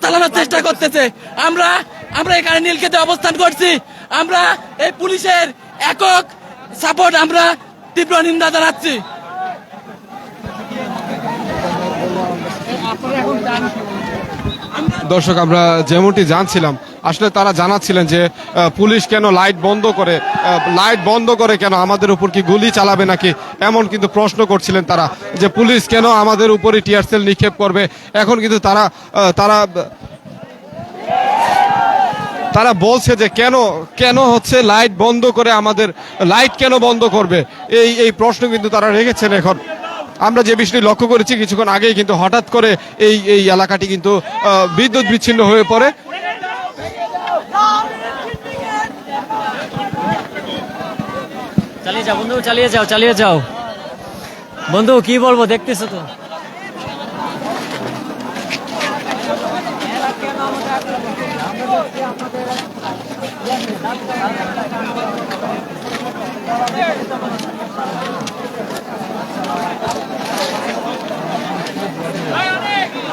চালানোর চেষ্টা করতেছে। আমরা এখানে নীলক্ষেতে অবস্থান করছি। আমরা এই পুলিশের একক সাপোর্ট আমরা তীব্র নিন্দা জানাচ্ছি। দর্শক, আমরা যেমনটি জানছিলাম, আসলে তারা জানাচ্ছিলেন যে পুলিশ কেন লাইট বন্ধ করে কেন, আমাদের উপর কি গুলি চালাবে নাকি, এমন কিন্তু প্রশ্ন করছিলেন তারা, যে পুলিশ কেন আমাদের উপরে টিয়ার সেল নিক্ষেপ করবে। এখন কিন্তু তারা বলছে যে কেন হচ্ছে লাইট বন্ধ করে, আমাদের লাইট কেন বন্ধ করবে, এই প্রশ্ন কিন্তু তারা রেখেছেন। এখন আমরা যে বিষয়টি লক্ষ্য করেছি কিছুক্ষণ আগেই, কিন্তু হঠাৎ করে এই এলাকাটি কিন্তু বিদ্যুৎ বিচ্ছিন্ন হয়ে পড়ে। চালিয়ে যাও বন্ধু, চালিয়ে যাও বন্ধু, কি বলবো, দেখতেছো তো।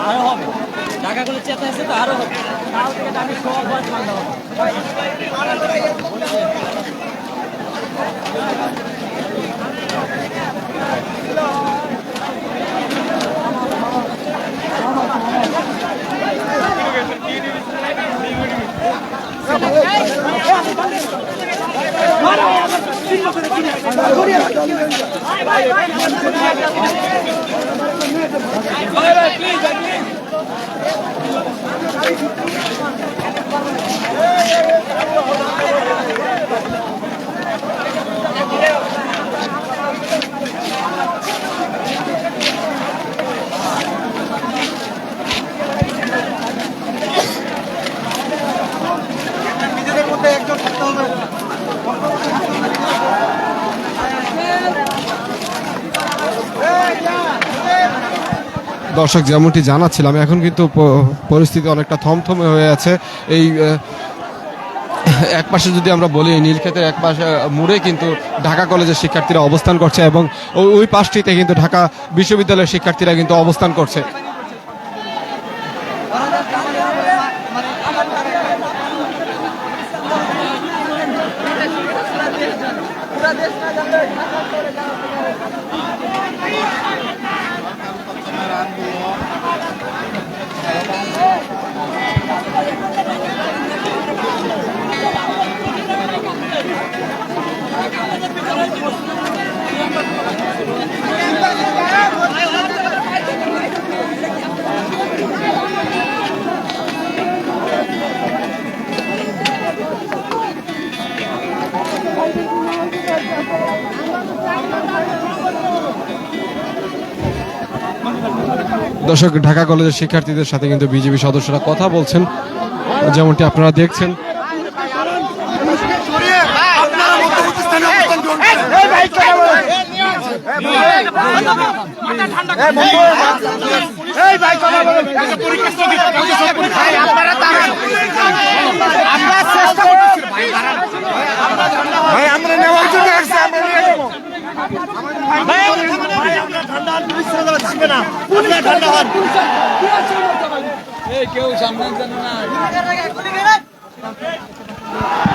আরো হবে, ঢাকা গুলো চেতা আছে তো, আরো হবে। কাল থেকে আমি সব বয়স মানতে হবে। দর্শক, যেমনটি জানাচ্ছিলাম, এখন কিন্তু পরিস্থিতি অনেকটা থমথমে হয়ে আছে। এই একপাশে যদি আমরা বলি, নীলক্ষেতের একপাশে মুড়ে কিন্তু ঢাকা কলেজের শিক্ষার্থীরা অবস্থান করছে এবং ওই পাশটিতে কিন্তু ঢাকা বিশ্ববিদ্যালয়ের শিক্ষার্থীরা কিন্তু অবস্থান করছে। দর্শক, ঢাকা কলেজের শিক্ষার্থীদের সাথে কিন্তু বিজেপি সদস্যরা কথা বলছেন, যেমনটি আপনারা দেখছেন।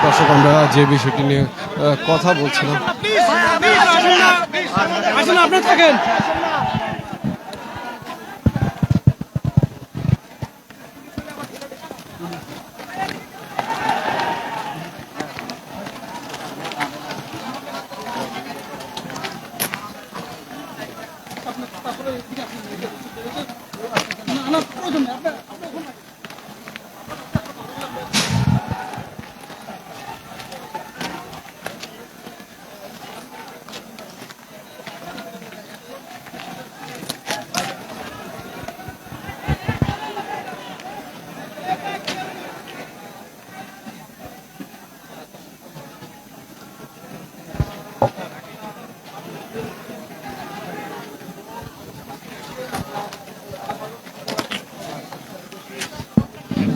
দর্শক, আমরা যে বিষয়টি নিয়ে কথা বলছিলাম, আপনারা থাকেন।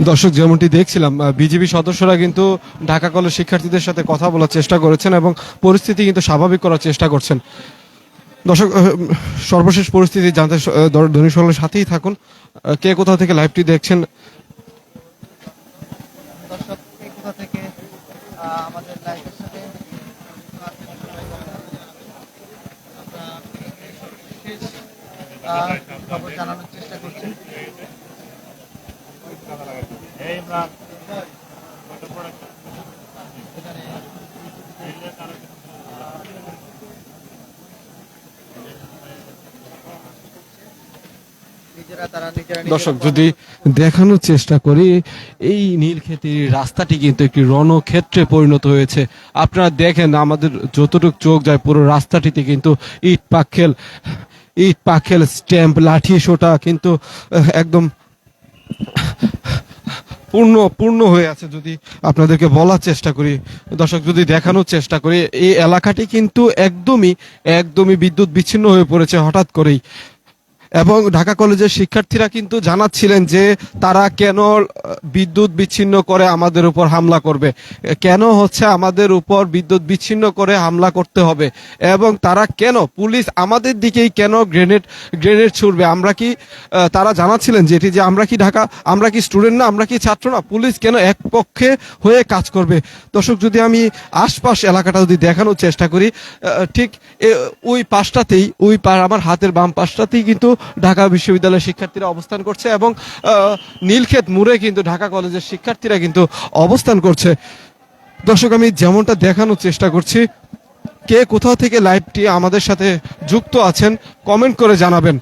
দর্শক, যেমনটি দেখছিলাম, বিজেপি সদস্যরা কিন্তু ঢাকা কলেজ শিক্ষার্থীদের সাথে কথা বলার চেষ্টা করেছেন এবং পরিস্থিতি কিন্তু স্বাভাবিক করার চেষ্টা করছেন। দর্শক, সর্বশেষ পরিস্থিতি জানতে ধনী সকলের সাথেই থাকুন। কে কোথা থেকে লাইভটি দেখছেন, দর্শক এই কোথা থেকে আমাদের লাইভের সাথে খবর জানানোর চেষ্টা করছি। দর্শক, যদি দেখানোর চেষ্টা করি, এই নীলক্ষেতের রাস্তাটি কিন্তু একটি রণক্ষেত্রে পরিণত হয়েছে। আপনারা দেখেন, আমাদের যতটুকু চোখ যায় পুরো রাস্তাটিতে কিন্তু ইট পাখেল স্ট্যাম্প, লাঠি সোটা কিন্তু একদম পূর্ণ হয়ে আছে। যদি আপনাদেরকে বলার চেষ্টা করি দর্শক, যদি দেখানোর চেষ্টা করি, এই এলাকাটি কিন্তু একদমই বিদ্যুৎ বিচ্ছিন্ন হয়ে পড়েছে হঠাৎ করেই। এবং ঢাকা কলেজের শিক্ষার্থীরা কিন্তু জানাচ্ছিলেন যে তারা কেন বিদ্যুৎ বিচ্ছিন্ন করে আমাদের উপর হামলা করবে, কেন হচ্ছে আমাদের উপর বিদ্যুৎ বিচ্ছিন্ন করে হামলা করতে হবে, এবং তারা কেন পুলিশ আমাদের দিকেই কেন গ্রেনেড ছুড়বে। আমরা কি তারা জানাচ্ছিলেন যেটি যে আমরা কি স্টুডেন্ট না, আমরা কি ছাত্র না, পুলিশ কেন এক পক্ষে হয়ে কাজ করবে। দর্শক, যদি আমি আশপাশ এলাকাটা যদি দেখানোর চেষ্টা করি, ঠিক ওই পাশটাতেই আমার হাতের বাম পাশটাতেই কিন্তু ঢাকা বিশ্ববিদ্যালয়ের শিক্ষার্থীরা অবস্থান করছে এবং নীলক্ষেত মোড়ে কিন্তু ঢাকা কলেজের শিক্ষার্থীরা কিন্তু অবস্থান করছে। দর্শক, আমি যেমনটা দেখানোর চেষ্টা করছি, কে কোথাও থেকে লাইভটি আমাদের সাথে যুক্ত আছেন কমেন্ট করে জানাবেন।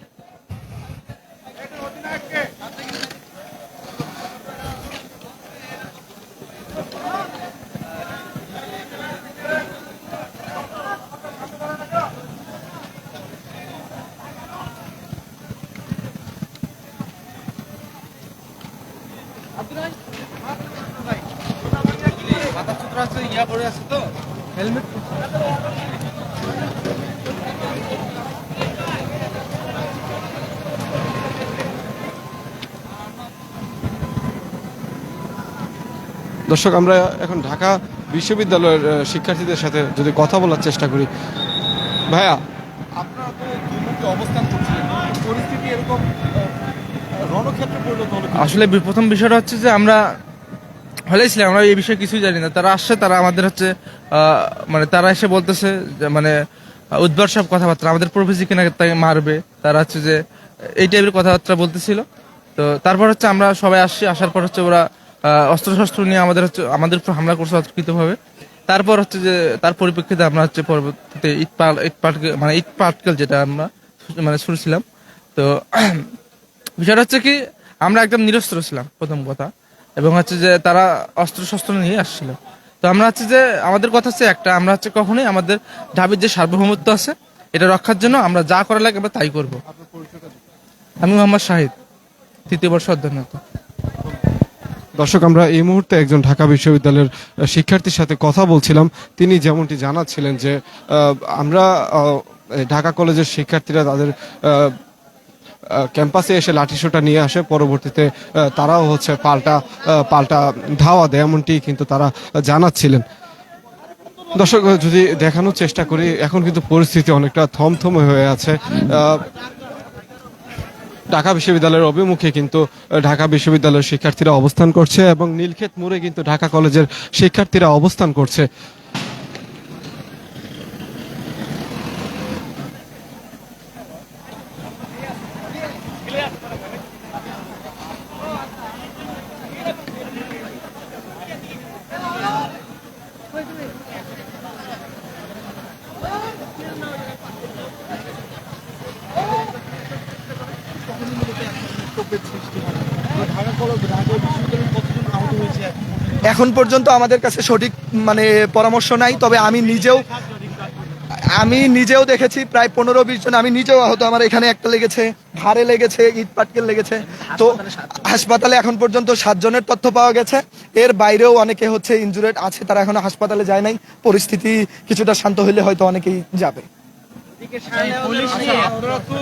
দর্শক, আমরা এখন ঢাকা বিশ্ববিদ্যালয়ের শিক্ষার্থীদের সাথে যদি কথা বলার চেষ্টা করি। ভাইয়া, আপনারা তো দুমুখী অবস্থান করছিলেন, পরিস্থিতি এরকম রণক্ষেত্রে পরিণত হলো। আসলে প্রথম বিষয়টা হচ্ছে যে আমরা হলে ছিলাম, আমরা এই বিষয়ে কিছুই জানি না। তারা আসছে, তারা আমাদের হচ্ছে মানে তারা এসে বলতেছে যে মানে উদ্ভট সব কথাবার্তা, আমাদের প্রফেসিকে না তাকে মারবে, তারা হচ্ছে যে এই টাইপের কথাবার্তা বলতেছিল। তো তারপর হচ্ছে আমরা সবাই আসছি, আসার পর হচ্ছে ওরা অস্ত্রশস্ত্র নিয়ে আমাদের উপর হামলা করছে অতর্কিতভাবে। তারপর হচ্ছে যে তার পরিপ্রেক্ষিতে আমরা হচ্ছে পরবর্তীতে ইট পাটকেল যেটা আমরা মানে শুনছিলাম। তো বিষয়টা হচ্ছে কি, আমরা একদম নিরস্ত্র ছিলাম প্রথম কথা, এবং হচ্ছে যে তারা অস্ত্র শস্ত্র নিয়ে আসছিল। তো আমরা হচ্ছে যে আমাদের কথা হচ্ছে একটা, আমরা হচ্ছে কখনোই আমাদের ঢাবির যে সার্বভৌমত্ব আছে এটা রক্ষার জন্য আমরা যা করা লাগে আমরা তাই করব। আমি মোহাম্মদ শাহিদ, 3য় বর্ষ অধ্যয়নরত। দর্শক, আমরা এই মুহূর্তে একজন ঢাকা বিশ্ববিদ্যালয়ের শিক্ষার্থীর সাথে কথা বলছিলাম। তিনি যেমনটি জানাচ্ছিলেন যে আমরা ঢাকা কলেজের শিক্ষার্থীরা তাদের ক্যাম্পাসে এসে লাঠিসোঁটা নিয়ে আসে, পরবর্তীতে তারাও হচ্ছে পাল্টা ধাওয়া দেয়, এমনটি কিন্তু তারা জানাচ্ছিলেন। দর্শক, যদি দেখানোর চেষ্টা করি, এখন কিন্তু পরিস্থিতি অনেকটা থমথমে হয়ে আছে। ঢাকা বিশ্ববিদ্যালয়ের অভিমুখে কিন্তু ঢাকা বিশ্ববিদ্যালয়ের শিক্ষার্থীরা অবস্থান করছে এবং নীলক্ষেত মোড়ে কিন্তু ঢাকা কলেজের শিক্ষার্থীরা অবস্থান করছে। এখন পর্যন্ত আমাদের কাছে সঠিক মানে পরামর্শ নাই, তবে আমি নিজেও দেখেছি প্রায় 15-20 জন। আমি নিজেও আহত, আমার এখানে একটা লেগেছে, ঘাড়ে লেগেছে, ইট পাটকেল লেগেছে। তো হাসপাতালে এখন পর্যন্ত 7 জনের তথ্য পাওয়া গেছে। এর বাইরেও অনেকে হচ্ছে ইনজুরেড আছে, তারা এখনো হাসপাতালে যায় নাই। পরিস্থিতি কিছুটা শান্ত হলে হয়তো অনেকেই যাবে। আপনারা তো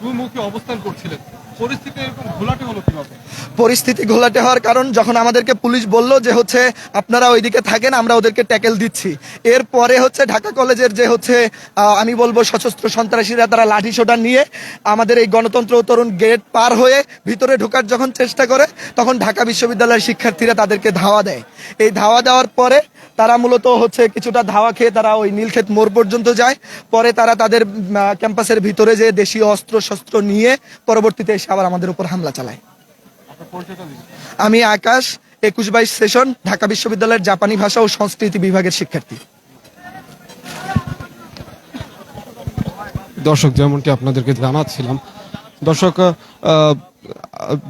দুমুখী অবস্থান করছিলেন, পরিস্থিতি এরকম ঘোলাটে হলো কিভাবে? পরিস্থিতি ঘোলাটে হওয়ার কারণ, যখন আমাদেরকে পুলিশ বলল যে হচ্ছে আপনারা ওইদিকে থাকেন, আমরা ওদেরকে ট্যাকেল দিচ্ছি। এরপরে হচ্ছে ঢাকা কলেজের যে হচ্ছে আমি বলবো সশস্ত্র সন্ত্রাসীরা, তারা লাঠিসোঁটা নিয়ে আমাদের এই গণতন্ত্র তরুণ গেট পার হয়ে ভিতরে ঢোকার যখন চেষ্টা করে, তখন ঢাকা বিশ্ববিদ্যালয়ের শিক্ষার্থীরা তাদেরকে ধাওয়া দেয়। এই ধাওয়া দেওয়ার পরে তারা মূলত হচ্ছে কিছুটা ধাওয়া খেয়ে তারা ওই নীলক্ষেত মোড় পর্যন্ত যায়। পরে তারা তাদের ক্যাম্পাসের ভিতরে যে দেশীয় অস্ত্র শস্ত্র নিয়ে পরবর্তীতে এসে আবার আমাদের উপর হামলা চালায়। আমি আকাশ, 21-22 সেশন, ঢাকা বিশ্ববিদ্যালয়ের জাপানি ভাষা ও সংস্কৃতি বিভাগের শিক্ষার্থী। দর্শক, যেমনটি আপনাদেরকে জানাচ্ছিলাম, দর্শক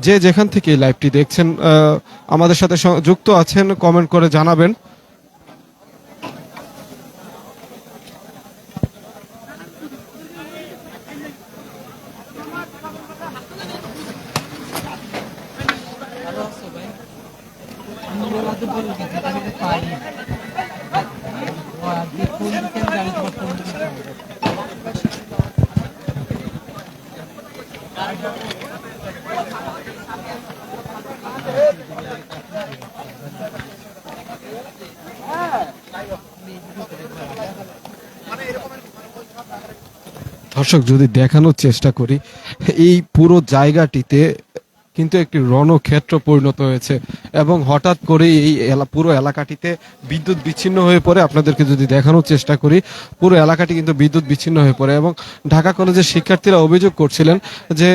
যে যেখান থেকে লাইভটি দেখছেন আমাদের সাথে যুক্ত আছেন, কমেন্ট করে জানাবেন। দর্শক, যদি দেখানোর চেষ্টা করি, এই পুরো জায়গাটিতে কিন্তু একটি রণক্ষেত্র পরিণত হয়েছে এবং হঠাৎ করে এই পুরো এলাকাটিতে বিদ্যুৎ বিচ্ছিন্ন হয়ে পড়ে। আপনাদেরকে যদি দেখানোর চেষ্টা করি, পুরো এলাকাটি কিন্তু বিদ্যুৎ বিচ্ছিন্ন হয়ে পড়ে এবং ঢাকা কলেজের শিক্ষার্থীরা অভিযোগ করছিলেন যে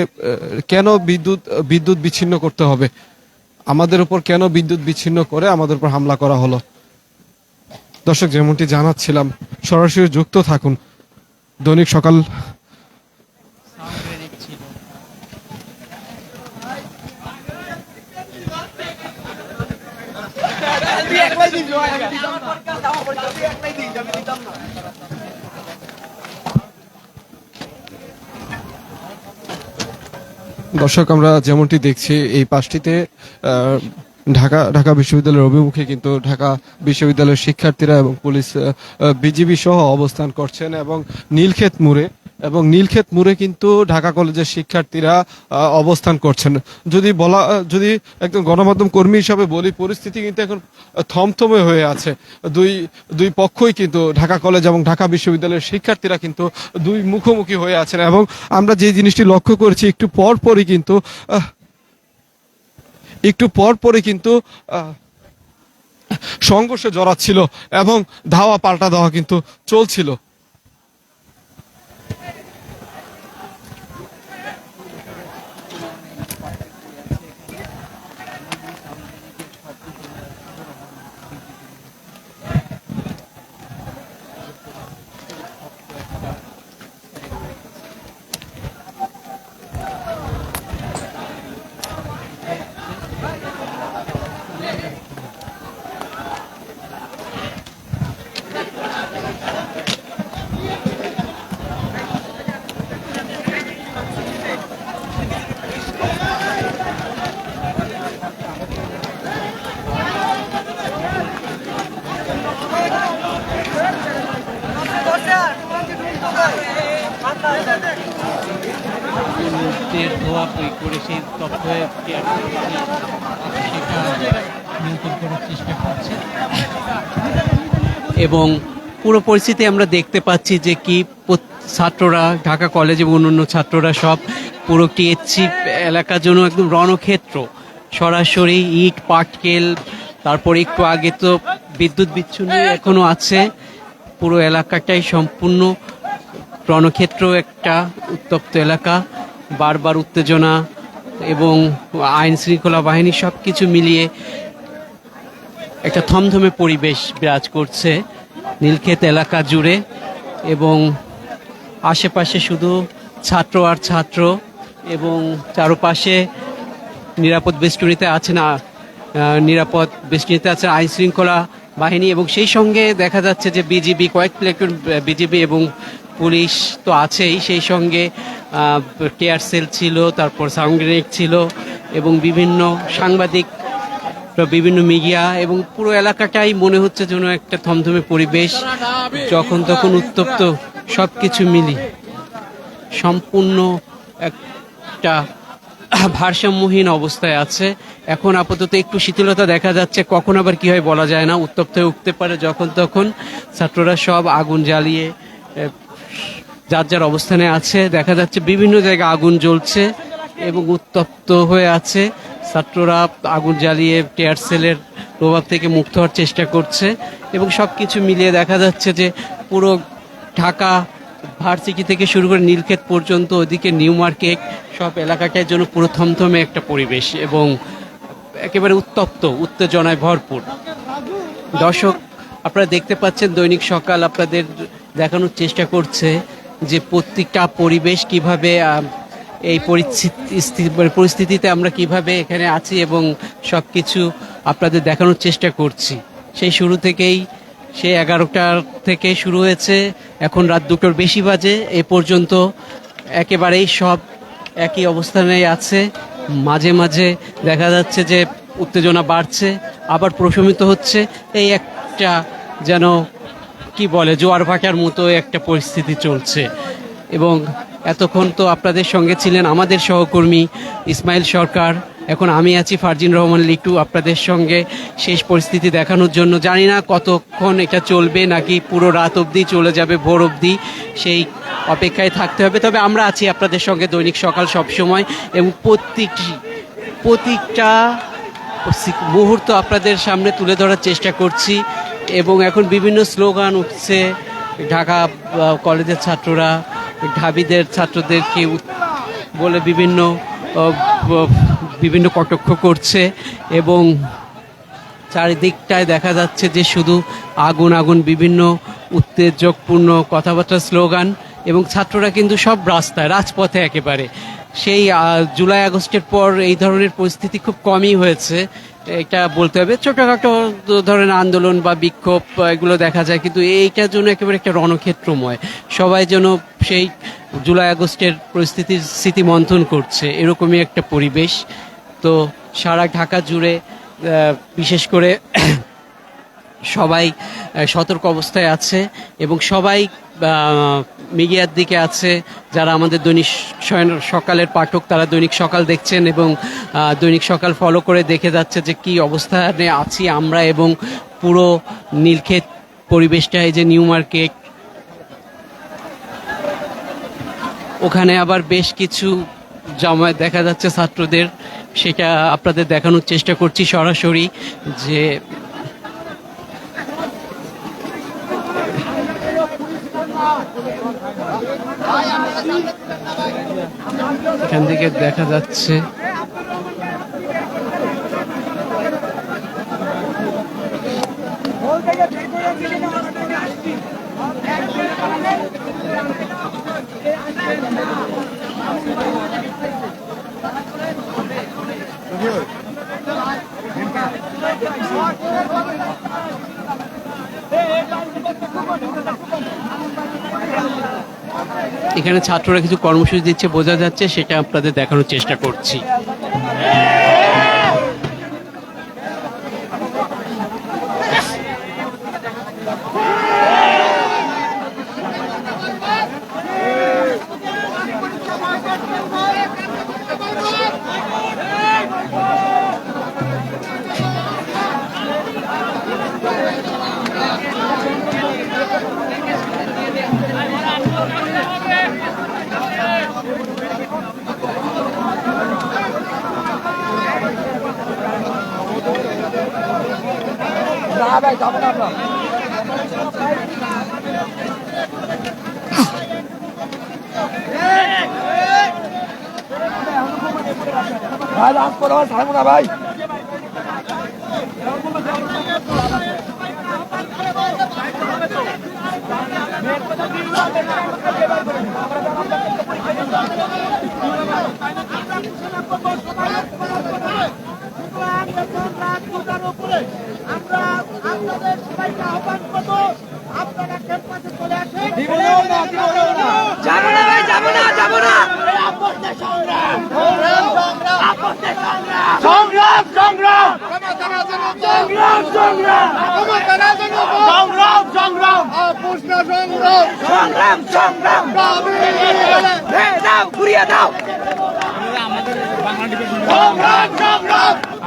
কেন বিদ্যুৎ বিচ্ছিন্ন করতে হবে, আমাদের উপর কেন বিদ্যুৎ বিচ্ছিন্ন করে আমাদের উপর হামলা করা হলো। দর্শক, যেমনটি জানাচ্ছিলাম, সরাসরি যুক্ত থাকুন দৈনিক সকাল। দর্শক, আমরা যেমনটি দেখছি, এই পাশটিতে ঢাকা বিশ্ববিদ্যালয়ের অভিমুখে কিন্তু ঢাকা বিশ্ববিদ্যালয়ের শিক্ষার্থীরা এবং পুলিশ বিজিবি সহ অবস্থান করছেন এবং নীলক্ষেত মোড়ে কিন্তু ঢাকা কলেজের শিক্ষার্থীরা অবস্থান করছেন। যদি একদম গণমাধ্যম কর্মী হিসাবে বলি, পরিস্থিতি কিন্তু এখন থমথমে হয়ে আছে। দুই পক্ষই কিন্তু ঢাকা কলেজ এবং ঢাকা বিশ্ববিদ্যালয়ের শিক্ষার্থীরা কিন্তু দুই মুখোমুখি হয়ে আছেন এবং আমরা যে জিনিসটি লক্ষ্য করেছি, একটু পরপরই কিন্তু সংঘর্ষে জড়াচ্ছিল এবং ধাওয়া পাল্টা ধাওয়া কিন্তু চলছিল। ধোয়া প্রয়োগ করে সেই তথ্য সেটা নিয়ন্ত্রণ করার চেষ্টা করছে এবং পুরো পরিস্থিতি আমরা দেখতে পাচ্ছি যে কি ছাত্ররা ঢাকা কলেজ এবং অন্যান্য ছাত্ররা সব পুরো টিএসসি এলাকার জন্য একদম রণক্ষেত্র, সরাসরি ইট পাটকেল, তারপরে একটু আগে তো বিদ্যুৎ বিচ্ছিন্ন এখনো আছে, পুরো এলাকাটাই সম্পূর্ণ রণক্ষেত্র, একটা উত্তপ্ত এলাকা, বারবার উত্তেজনা এবং আইন শৃঙ্খলা বাহিনী সব কিছু মিলিয়ে একটা থমথমে পরিবেশ বিরাজ করছে নীলক্ষেত এলাকা জুড়ে এবং আশেপাশে শুধু ছাত্র আর ছাত্র এবং চারপাশে নিরাপদ বেষ্টনীতে আছে না, নিরাপদ বেষ্টনীতে আছে আইন শৃঙ্খলা বাহিনী এবং সেই সঙ্গে দেখা যাচ্ছে যে বিজিবি, কয়েক প্লেটুন বিজিবি এবং পুলিশ তো আছেই, সেই সঙ্গে টিয়ার সেল ছিল, তারপর সাউন্ড গ্রেনেড ছিল এবং বিভিন্ন সাংবাদিক, বিভিন্ন মিডিয়া এবং পুরো এলাকাটাই মনে হচ্ছে যেন একটা থমথমে পরিবেশ, যখন তখন উত্তপ্ত সব কিছু মিলি সম্পূর্ণ একটা ভারসাম্যহীন অবস্থায় আছে। এখন আপাতত একটু শিথিলতা দেখা যাচ্ছে, কখন আবার কি হয় বলা যায় না, উত্তপ্ত হয়ে উঠতে পারে যখন তখন। ছাত্ররা সব আগুন জ্বালিয়ে যার যার অবস্থানে আছে, দেখা যাচ্ছে বিভিন্ন জায়গায় আগুন জ্বলছে এবং উত্তপ্ত হয়ে আছে। ছাত্ররা আগুন জ্বালিয়ে টিয়ার সেলের প্রভাব থেকে মুক্ত হওয়ার চেষ্টা করছে এবং সব কিছু মিলিয়ে দেখা যাচ্ছে যে পুরো ঢাকা ভার্সিটি থেকে শুরু করে নীলক্ষেত পর্যন্ত, ওদিকে নিউ মার্কেট, সব এলাকাটার জন্য পুরো থমথমে একটা পরিবেশ এবং একেবারে উত্তপ্ত, উত্তেজনায় ভরপুর। দর্শক, আপনারা দেখতে পাচ্ছেন দৈনিক সকাল আপনাদের দেখানোর চেষ্টা করছে যে প্রত্যেকটা পরিবেশ কিভাবে, এই পরিস্থিতিতে আমরা কিভাবে এখানে আছি এবং সব কিছু আপনাদের দেখানোর চেষ্টা করছি। সেই শুরু থেকেই, সে 11টার থেকে শুরু হয়েছে, এখন রাত 2টোর বেশি বাজে, এ পর্যন্ত একেবারেই সব একই অবস্থানে আছে। মাঝে মাঝে দেখা যাচ্ছে যে উত্তেজনা বাড়ছে, আবার প্রশমিত হচ্ছে, এই একটা যেন কি বলে জোয়ার ভাটার মতো একটা পরিস্থিতি চলছে। এবং এতক্ষণ তো আপনাদের সঙ্গে ছিলেন আমাদের সহকর্মী ইসমাইল সরকার, এখন আমি আছি ফারজিন রহমান লিটু আপনাদের সঙ্গে শেষ পরিস্থিতি দেখানোর জন্য। জানি না কতক্ষণ এটা চলবে, নাকি পুরো রাত অবধি চলে যাবে, ভোর অবধি, সেই অপেক্ষায় থাকতে হবে। তবে আমরা আছি আপনাদের সঙ্গে দৈনিক সকাল সবসময় এবং প্রত্যেকটা মুহূর্ত আপনাদের সামনে তুলে ধরার চেষ্টা করছি। এবং এখন বিভিন্ন স্লোগান উঠছে, ঢাকা কলেজের ছাত্ররা ঢাবিদের ছাত্রদেরকে বলে বিভিন্ন কটাক্ষ করছে এবং চারিদিকটায় দেখা যাচ্ছে যে শুধু আগুন আগুন, বিভিন্ন উত্তেজকপূর্ণ কথাবার্তা, স্লোগান এবং ছাত্ররা কিন্তু সব রাস্তায়, রাজপথে একেবারে। সেই জুলাই আগস্টের পর এই ধরনের পরিস্থিতি খুব কমই হয়েছে, এটা বলতে হবে। ছোটখাটো ধরনের আন্দোলন বা বিক্ষোভ এগুলো দেখা যায়, কিন্তু এইটার জন্য একেবারে একটা রণক্ষেত্রময়, সবাই যেন সেই জুলাই আগস্টের পরিস্থিতির স্মৃতি মন্থন করছে, এরকমই একটা পরিবেশ। তো সারা ঢাকা জুড়ে বিশেষ করে সবাই সতর্ক অবস্থায় আছে এবং সবাই মিডিয়ার দিকে আছে। যারা আমাদের দৈনিক সকালের পাঠক, তারা দৈনিক সকাল দেখছেন এবং দৈনিক সকাল ফলো করে দেখে যাচ্ছে যে কি অবস্থানে আছি আমরা এবং পুরো নীলক্ষেত পরিবেশটা। এই যে নিউ মার্কেট, ওখানে আবার বেশ কিছু জামায়াত দেখা যাচ্ছে ছাত্রদের, সেটা আপনাদের দেখানোর চেষ্টা করছি সরাসরি, যে এখান থেকে দেখা যাচ্ছে এখানে ছাত্ররা কিছু কর্মসূচি দিচ্ছে বোঝা যাচ্ছে, সেটা আপনাদের দেখানোর চেষ্টা করছি।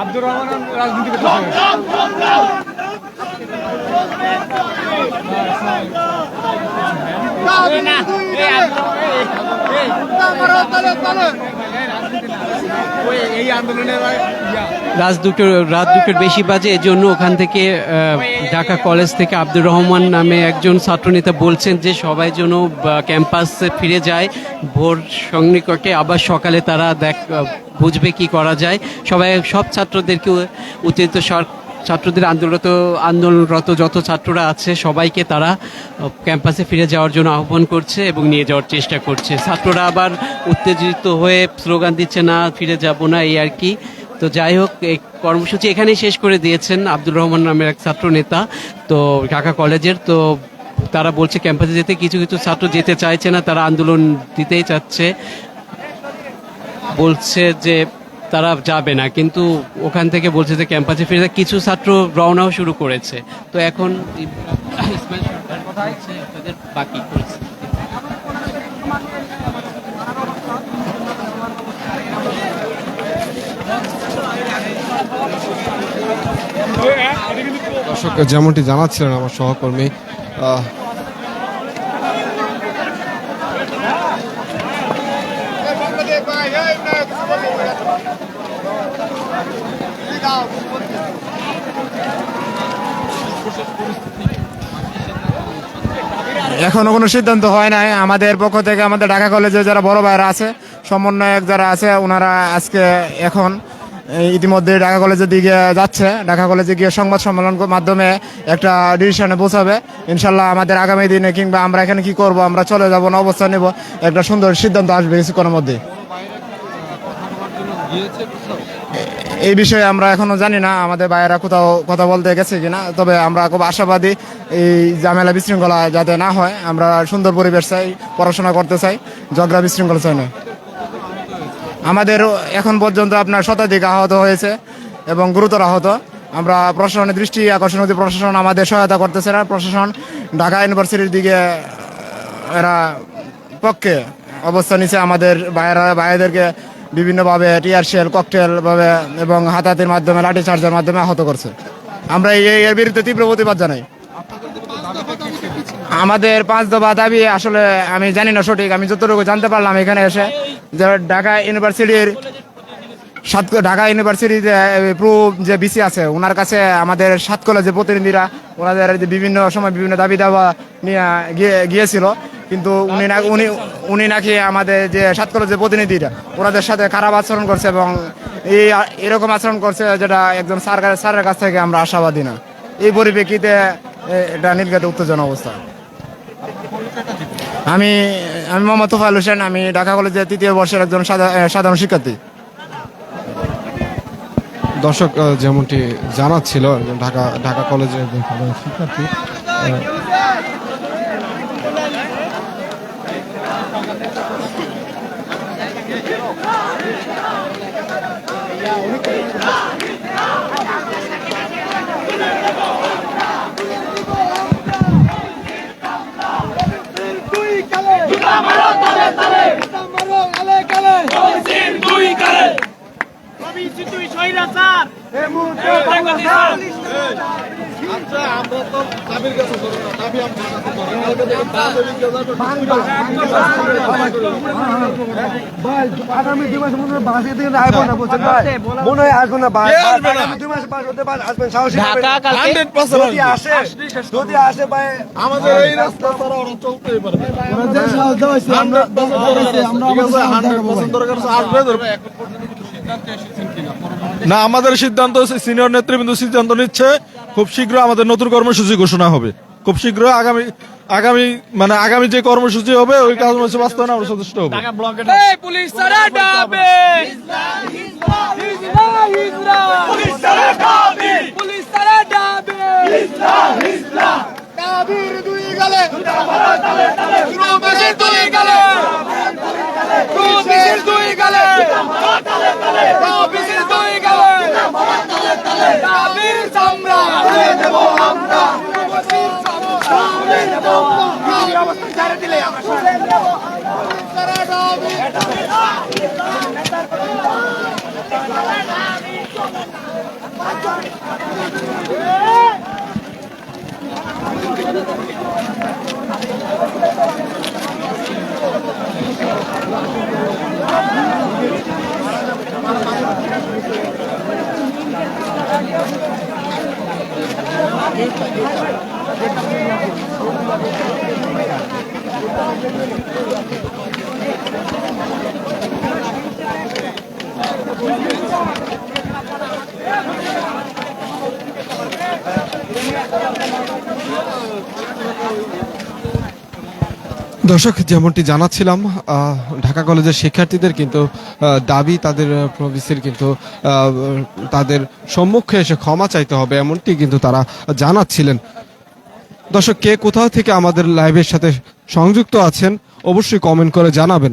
আব্দুর রহমান রাজনীতি করতেছে। রাত দুটোর বেশি বাজে, এজন্য ওখান থেকে ঢাকা কলেজ থেকে আব্দুর রহমান নামে একজন ছাত্রনেতা বলছেন যে সবাই যেন ক্যাম্পাসে ফিরে যায় ভোর সন্নিকটে, আবার সকালে তারা বুঝবে কি করা যায়। সব ছাত্রদেরকে উত্তেজিত ছাত্রদের আন্দোলনরত যত ছাত্ররা আছে সবাইকে তারা ক্যাম্পাসে ফিরে যাওয়ার জন্য আহ্বান করছে এবং নিয়ে যাওয়ার চেষ্টা করছে। ছাত্ররা আবার উত্তেজিত হয়ে স্লোগান দিচ্ছে, না ফিরে যাব না, এই আর কি। তো যাই হোক, এই কর্মসূচি এখানেই শেষ করে দিয়েছেন আব্দুর রহমান নামের এক ছাত্র নেতা তো ঢাকা কলেজের। তো তারা বলছে ক্যাম্পাসে যেতে কিছু কিছু ছাত্র যেতে চাইছে না, তারা আন্দোলন দিতেই চাচ্ছে, বলছে যে তারা যাবে না, কিন্তু ওখান থেকে বলছে যে ক্যাম্পাসে ফিরে কিছু ছাত্র রওনাও শুরু করেছে। তো এখন ইসমাইল সরকার কথা হচ্ছে তাদের বাকি পরিস্থিতি। দর্শক, যেমনটি জানাচ্ছিলেন আমার সহকর্মী, এখনো কোনো সিদ্ধান্ত হয় নাই আমাদের পক্ষ থেকে। আমাদের ঢাকা কলেজে যারা বড় ভাইরা আছে, সমন্বয়ক যারা আছে, ওনারা আজকে এখন ইতিমধ্যে ঢাকা কলেজের দিকে যাচ্ছে। ঢাকা কলেজে গিয়ে সংবাদ সম্মেলনের মাধ্যমে একটা ডিসিশনে পৌঁছাবে ইনশাল্লাহ। আমাদের আগামী দিনে কিংবা আমরা এখানে কি করব, আমরা চলে যাব না অবস্থান নেব, একটা সুন্দর সিদ্ধান্ত আসবে কিছুক্ষণের মধ্যে। এই বিষয়ে আমরা এখনো জানি না আমাদের ভাইয়েরা কোথাও কথা বলতে গেছে কিনা, তবে আমরা খুব আশাবাদী এই ঝামেলা বিশৃঙ্খলা যাতে না হয়। আমরা সুন্দর পরিবেশ চাই, পড়াশোনা করতে চাই, ঝগড়া বিশৃঙ্খলা চাই না। আমাদের এখন পর্যন্ত আপনার শতাধিক আহত হয়েছে এবং গুরুতর আহত। আমরা প্রশাসনের দৃষ্টি আকর্ষণ করতে, প্রশাসন আমাদের সহায়তা করতেছে না। প্রশাসন ঢাকা ইউনিভার্সিটির দিকে এরা পক্ষে অবস্থান নিচ্ছে। আমাদের ভাইদেরকে বিভিন্নভাবে টিয়ার শেল, ককটেল ভাবে এবং হাতাহাতির মাধ্যমে, লাঠি চার্জের মাধ্যমে আহত করছে। আমরা এর বিরুদ্ধে তীব্র প্রতিবাদ জানাই। আমাদের 5 দফা দাবি আসলে আমি জানি না সঠিক, আমি যতটুকু জানতে পারলাম এখানে এসে, যে ঢাকা ইউনিভার্সিটির ঢাকা ইউনিভার্সিটির প্রো যে বিসি আছে ওনার কাছে আমাদের 7 কলেজের প্রতিনিধিরা ওনাদের যে বিভিন্ন সময় বিভিন্ন দাবি দাওয়া নিয়ে গিয়েছিল, কিন্তু উনি নাকি আমাদের যে 7 কলেজের প্রতিনিধিরা ওনাদের সাথে খারাপ আচরণ করছে এবং এরকম আচরণ করছে যেটা একজন স্যারের কাছ থেকে আমরা আশাবাদী না। এই পরিপ্রেক্ষিতে এটা নির্গত উত্তেজনা অবস্থা। আমি মোহাম্মদ তোফায়েল হোসেন, আমি ঢাকা কলেজের 3য় বর্ষের একজন সাধারণ শিক্ষার্থী। দর্শক যেমনটি জানাচ্ছিল ঢাকা কলেজের একজন সাধারণ শিক্ষার্থী, আগামী 2 মাস মনে হয় বাসে দিকে আসবো না, বলছেন ভাই মনে হয় আসবো না, আগামী 2 মাস বাস হতে পারে আসবেন, সাহসী যদি আসে ভাই আমাদের এই রাস্তা ছাড়া ওরা চলতেই পারবে না। আমাদের সিদ্ধান্ত সিনিয়র নেতৃবৃন্দ সিদ্ধান্ত নিচ্ছে, খুব শীঘ্র আমাদের নতুন কর্মসূচি ঘোষণা হবে। খুব শীঘ্র আগামী যে কর্মসূচি হবে ওই কর্মসূচি বাস্তবায়নে আমরা সচেষ্ট হবো। দর্শক যেমনটি জানাচ্ছিলাম ঢাকা কলেজের শিক্ষার্থীদের কিন্তু দাবি তাদের প্রভিসির কিন্তু তাদের সম্মুখে এসে ক্ষমা চাইতে হবে এমনটি কিন্তু তারা জানাচ্ছিলেন। দর্শক কে কোথাও থেকে আমাদের লাইভের সাথে সংযুক্ত আছেন অবশ্যই কমেন্ট করে জানাবেন।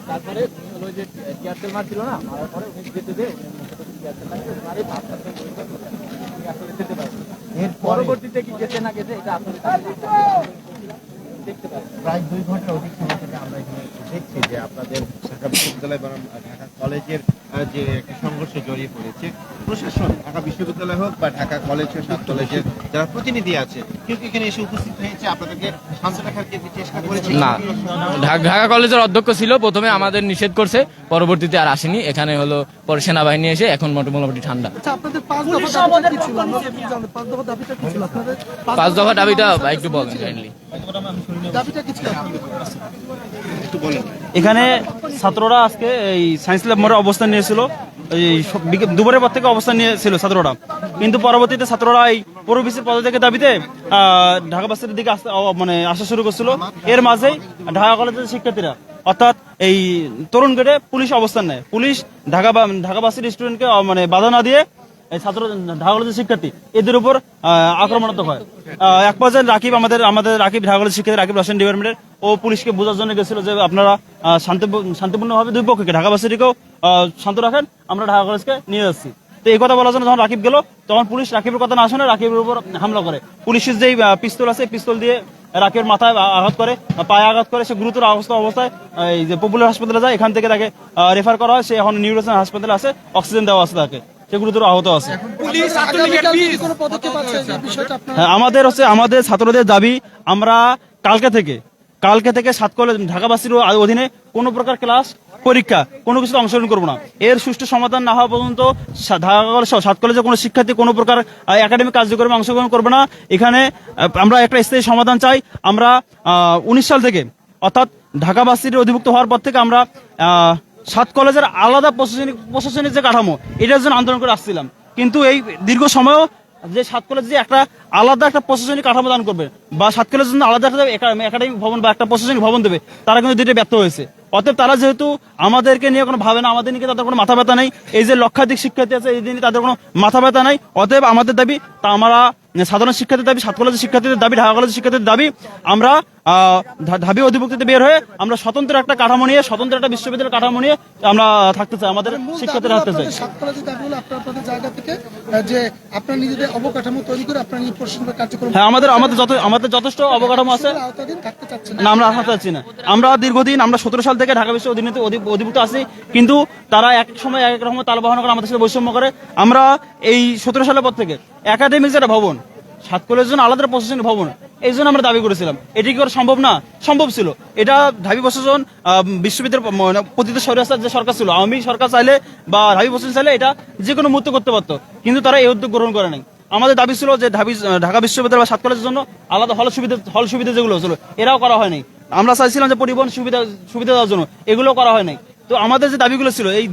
তারপরে ওই যে টিয়ারটেল মারছিল না, মারার পরে উনি যেতে দিয়ে এর পরবর্তীতে কি গেছে না গেছে এটা আসলে দেখতে পাই। প্রায় 2 ঘন্টার অধিক সময় থেকে আমরা এখানে দেখছি যে আপনাদের ঢাকা বিশ্ববিদ্যালয় বনাম ঢাকা কলেজের যে একটা সংঘর্ষে জড়িয়ে পড়েছে প্রশাসন, ঢাকা বিশ্ববিদ্যালয় হোক বা ঢাকা কলেজ হোক, 7 কলেজের যারা প্রতিনিধি আছে কিন্তু এখানে এসে উপস্থিত হয়েছে, আপনাদেরকে শান্ত রাখার চেষ্টা করেছে না। ঢাকা কলেজের অধ্যক্ষ ছিল, প্রথমে আমাদের নিষেধ করছে, পরবর্তীতে আর আসেনি। এখানে হলো পরে সেনাবাহিনী এসে এখন মোটামুটি ঠান্ডা। 5 দফা দাবিটা একটু বলেন কাইন্ডলি। এখানে ছাত্ররা আজকে এই সায়েন্স ল্যাব মোড়ে অবস্থান নিয়েছিল, এই দুপুরের পর থেকে অবস্থান নিয়েছিল ছাত্ররা, কিন্তু পরবর্তীতে ছাত্ররা এই পৌরবিসির পদত্যাগের দাবিতে ঢাকা বাসের দিকে আসা শুরু করছিল। এর মাঝেই ঢাকা কলেজের শিক্ষার্থীরা অর্থাৎ এই তরুণ গেটে পুলিশ অবস্থান নেয়। পুলিশ ঢাকা বাসের স্টুডেন্টকে বাধা না দিয়ে ছাত্র ঢাকা কলেজের শিক্ষার্থী এদের উপর আক্রমণাত্মক হয়। এক পর্যায়ে আমাদের রাকিব ঢাকা কলেজের শিক্ষার্থী রাকিব রাশিয়ান ডিপার্টমেন্টের ও পুলিশকে বোঝার জন্য গেছিল যে আপনারা শান্তিপূর্ণভাবে দুই পক্ষকে ঢাকা বাসীকেও শান্ত রাখেন, আমরা ঢাকা কলেজকে নিয়ে যাচ্ছি। তো এই কথা বলার জন্য যখন রাকিব গেল তখন পুলিশ রাকিবের কথা না শুনে রাকিবের উপর হামলা করে। পুলিশের যেই পিস্তল আছে পিস্তল দিয়ে রাকিবের মাথায় আঘাত করে, পায়ে আঘাত করে। সে গুরুতর অবস্থায় এই যে পপুলার হাসপাতালে যায়, এখান থেকে তাকে রেফার করা হয়। সে এখন নিউরোসান হাসপাতালে আছে, অক্সিজেন দেওয়া আছে তাকে। সে গুরুতর আহত আছে। হ্যাঁ, আমাদের ছাত্রদের দাবি, আমরা কালকে থেকে সাত কলেজ ঢাকাবাসীর অধীনে কোনো প্রকার ক্লাস পরীক্ষা কোনো কিছু অংশগ্রহণ করবো না। এর সুষ্ঠু সমাধান না হওয়া পর্যন্ত সাত কলেজের কোনো শিক্ষার্থী কোনো প্রকার একাডেমিক কার্যক্রমে অংশগ্রহণ করবে না। এখানে আমরা একটা স্থায়ী সমাধান চাই। আমরা 19 সাল থেকে, অর্থাৎ ঢাকাবাসীর অধিভুক্ত হওয়ার পর থেকে আমরা সাত কলেজের আলাদা প্রশাসনিক যে কাঠামো, এটার জন্য আন্দোলন করে আসছিলাম। কিন্তু এই দীর্ঘ সময়ও যে সাত কলেজ যে আলাদা একটা প্রশাসনিক কাঠামো দান করবে বা সাত কলেজের জন্য আলাদা একটা একাডেমিক ভবন বা একটা প্রশাসনিক ভবন দেবে, তারা কিন্তু দুটো ব্যর্থ হয়েছে। অতএব তারা যেহেতু আমাদেরকে নিয়ে কোনো ভাবে না, আমাদের নিয়ে তাদের কোনো মাথা ব্যথা নেই, এই যে লক্ষাধিক শিক্ষার্থী আছে এই নিয়ে তাদের কোনো মাথা ব্যথা নাই। অতএব আমাদের দাবি, তা আমরা সাধারণ শিক্ষার্থীর দাবি, সাত কলেজের শিক্ষার্থীদের দাবি, ঢাকা কলেজের শিক্ষার্থীদের দাবি, আমরা ঢাবি অধিভুক্তিতে বের হয়ে আমরা স্বতন্ত্র একটা কাঠামো নিয়ে, স্বতন্ত্র একটা বিশ্ববিদ্যালয়ের কাঠামো নিয়ে আমরা থাকতে চাই, আমাদের শিক্ষার্থীরা থাকতে চাই। হ্যাঁ, আমাদের যথেষ্ট অবকাঠামো আছে না, আমরা থাকতে চাচ্ছি না। আমরা দীর্ঘদিন, আমরা 17 সাল থেকে ঢাকা বিশ্ববিদ্যালয়ে অধিভুক্ত আছি, কিন্তু তারা এক সময় এক রকম তালবাহনা করে আমাদের সাথে বৈষম্য করে। আমরা এই 17 সালের পর থেকে একাডেমিক যেটা ভবন, সাত কলেজের জন্য আলাদা প্রশাসনিক ভবন, এই জন্য আমরা দাবি করেছিলাম। এটি কি করা সম্ভব না? সম্ভব ছিল। এটা ঢাবি প্রশাসন, বিশ্ববিদ্যালয় পতিত যে সরকার ছিল, আওয়ামী সরকার চাইলে বা ঢাবি প্রশাসন চাইলে এটা যে কোনো মুহূর্তে করতে পারতো, কিন্তু তারা এই উদ্যোগ গ্রহণ করে নাই। আমাদের দাবি ছিল যে ঢাকা বিশ্ববিদ্যালয় বা সাত কলেজের জন্য আলাদা হল সুবিধা যেগুলো ছিল, এরাও করা হয়নি। আমরা চাইছিলাম যে পরিবহন সুবিধা দেওয়ার জন্য, এগুলো করা হয় নাই। তো আমাদের যে দাবিগুলো ছিল, এই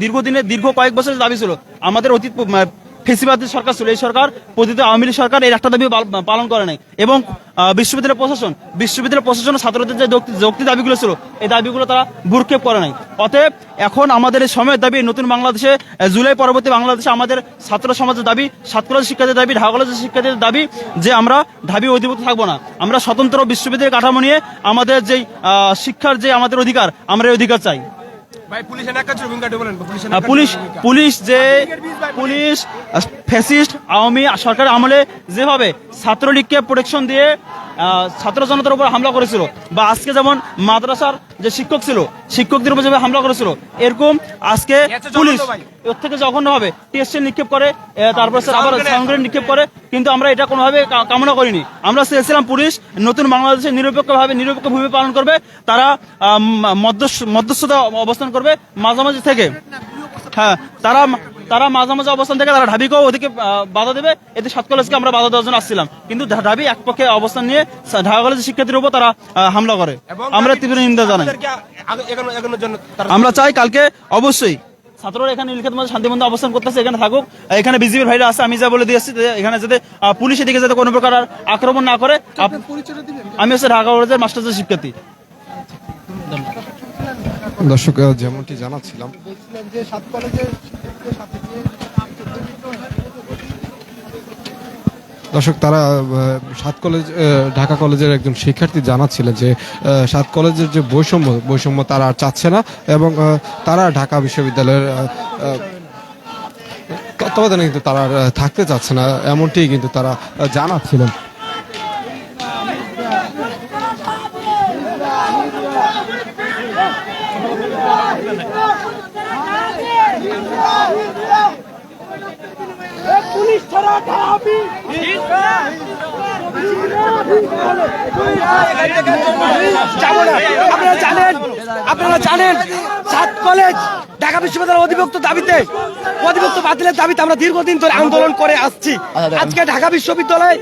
দীর্ঘ কয়েক বছরের দাবি ছিল, আমাদের অতীত ফেসিবাদী সরকার ছিল, এই সরকার পতিত আওয়ামী লীগ সরকার এর একটা দাবি পালন করে নাই। এবং বিশ্ববিদ্যালয় প্রশাসন ছাত্রদের যে যৌক্তিক দাবিগুলো ছিল, এই দাবিগুলো তারা ভ্রুক্ষেপ করে নাই। অতএব এখন আমাদের এই সময়ের দাবি, নতুন বাংলাদেশে, জুলাই পরবর্তী বাংলাদেশে আমাদের ছাত্র সমাজের দাবি, সাত কলেজের শিক্ষার্থীদের দাবি, ঢাকা কলেজের শিক্ষার্থীদের দাবি যে আমরা ঢাবি অধিভুক্ত থাকবো না। আমরা স্বতন্ত্র বিশ্ববিদ্যালয় কাঠামো নিয়ে আমাদের যেই শিক্ষার যে আমাদের অধিকার, আমরা এই অধিকার চাই। পুলিশ ফ্যাসিস্ট আওয়ামী সরকারের আমলে যেভাবে ছাত্রলীগকে প্রোটেকশন দিয়ে ছাত্র জনতার উপর হামলা করেছিল, বা আজকে যেমন মাদ্রাসার যে শিক্ষক ছিল, শিক্ষকদের উপর যেভাবে হামলা করেছিল, এরকম আজকে পুলিশ এর থেকে জঘন্যভাবে টিএসএল নিক্ষেপ করে, তারপর আবার সাউন্ড গ্রেনেড নিক্ষেপ করে। কিন্তু আমরা এটা কোনোভাবে কামনা করিনি। আমরা চেয়েছিলাম পুলিশ নতুন বাংলাদেশে নিরপেক্ষ ভূমিকা পালন করবে, তারা মধ্যস্থতা অবস্থান করবে মাঝামাঝি থেকে। হ্যাঁ, তারা মাঝামাঝি অবস্থান থেকে তারা ঢাবিকেও ওদিকে বাধা দেবে, এতে সাত কলেজকে আমরা বাধা দেওয়ার জন্য আসছিলাম। কিন্তু ঢাবি এক পক্ষে অবস্থান নিয়ে ঢাকা কলেজের শিক্ষার্থীর উপর তারা হামলা করে, আমরা তীব্র নিন্দা জানাই। আমরা চাই কালকে অবশ্যই ছাত্ররা এখানে নীলক্ষেত মধ্যে শান্তিপূর্ণ অবস্থান করতেছে, এখানে থাকুক। এখানে বিজিবির ভাইরা আছে, আমি যা বলে দিয়েছি এখানে যাতে পুলিশের দিকে যাতে কোনো প্রকার আক্রমণ না করে। আমি হচ্ছে ঢাকা কলেজের মাস্টার্সের শিক্ষার্থী। দর্শক, যেমনটি জানাচ্ছিলাম, দর্শক তারা ঢাকা কলেজের একজন শিক্ষার্থী জানাচ্ছিলেন যে সাত কলেজের যে বৈষম্য তারা আর চাচ্ছে না, এবং তারা ঢাকা বিশ্ববিদ্যালয়ের তত্ত্বাবধানে কিন্তু তারা থাকতে চাচ্ছে না, এমনটি কিন্তু তারা জানাচ্ছিলেন। আপনারা জানেন সাত কলেজ ঢাকা বিশ্ববিদ্যালয়ের অধিভুক্ত বাতিলের দাবিতে আমরা দীর্ঘদিন ধরে আন্দোলন করে আসছি। আজকে ঢাকা বিশ্ববিদ্যালয়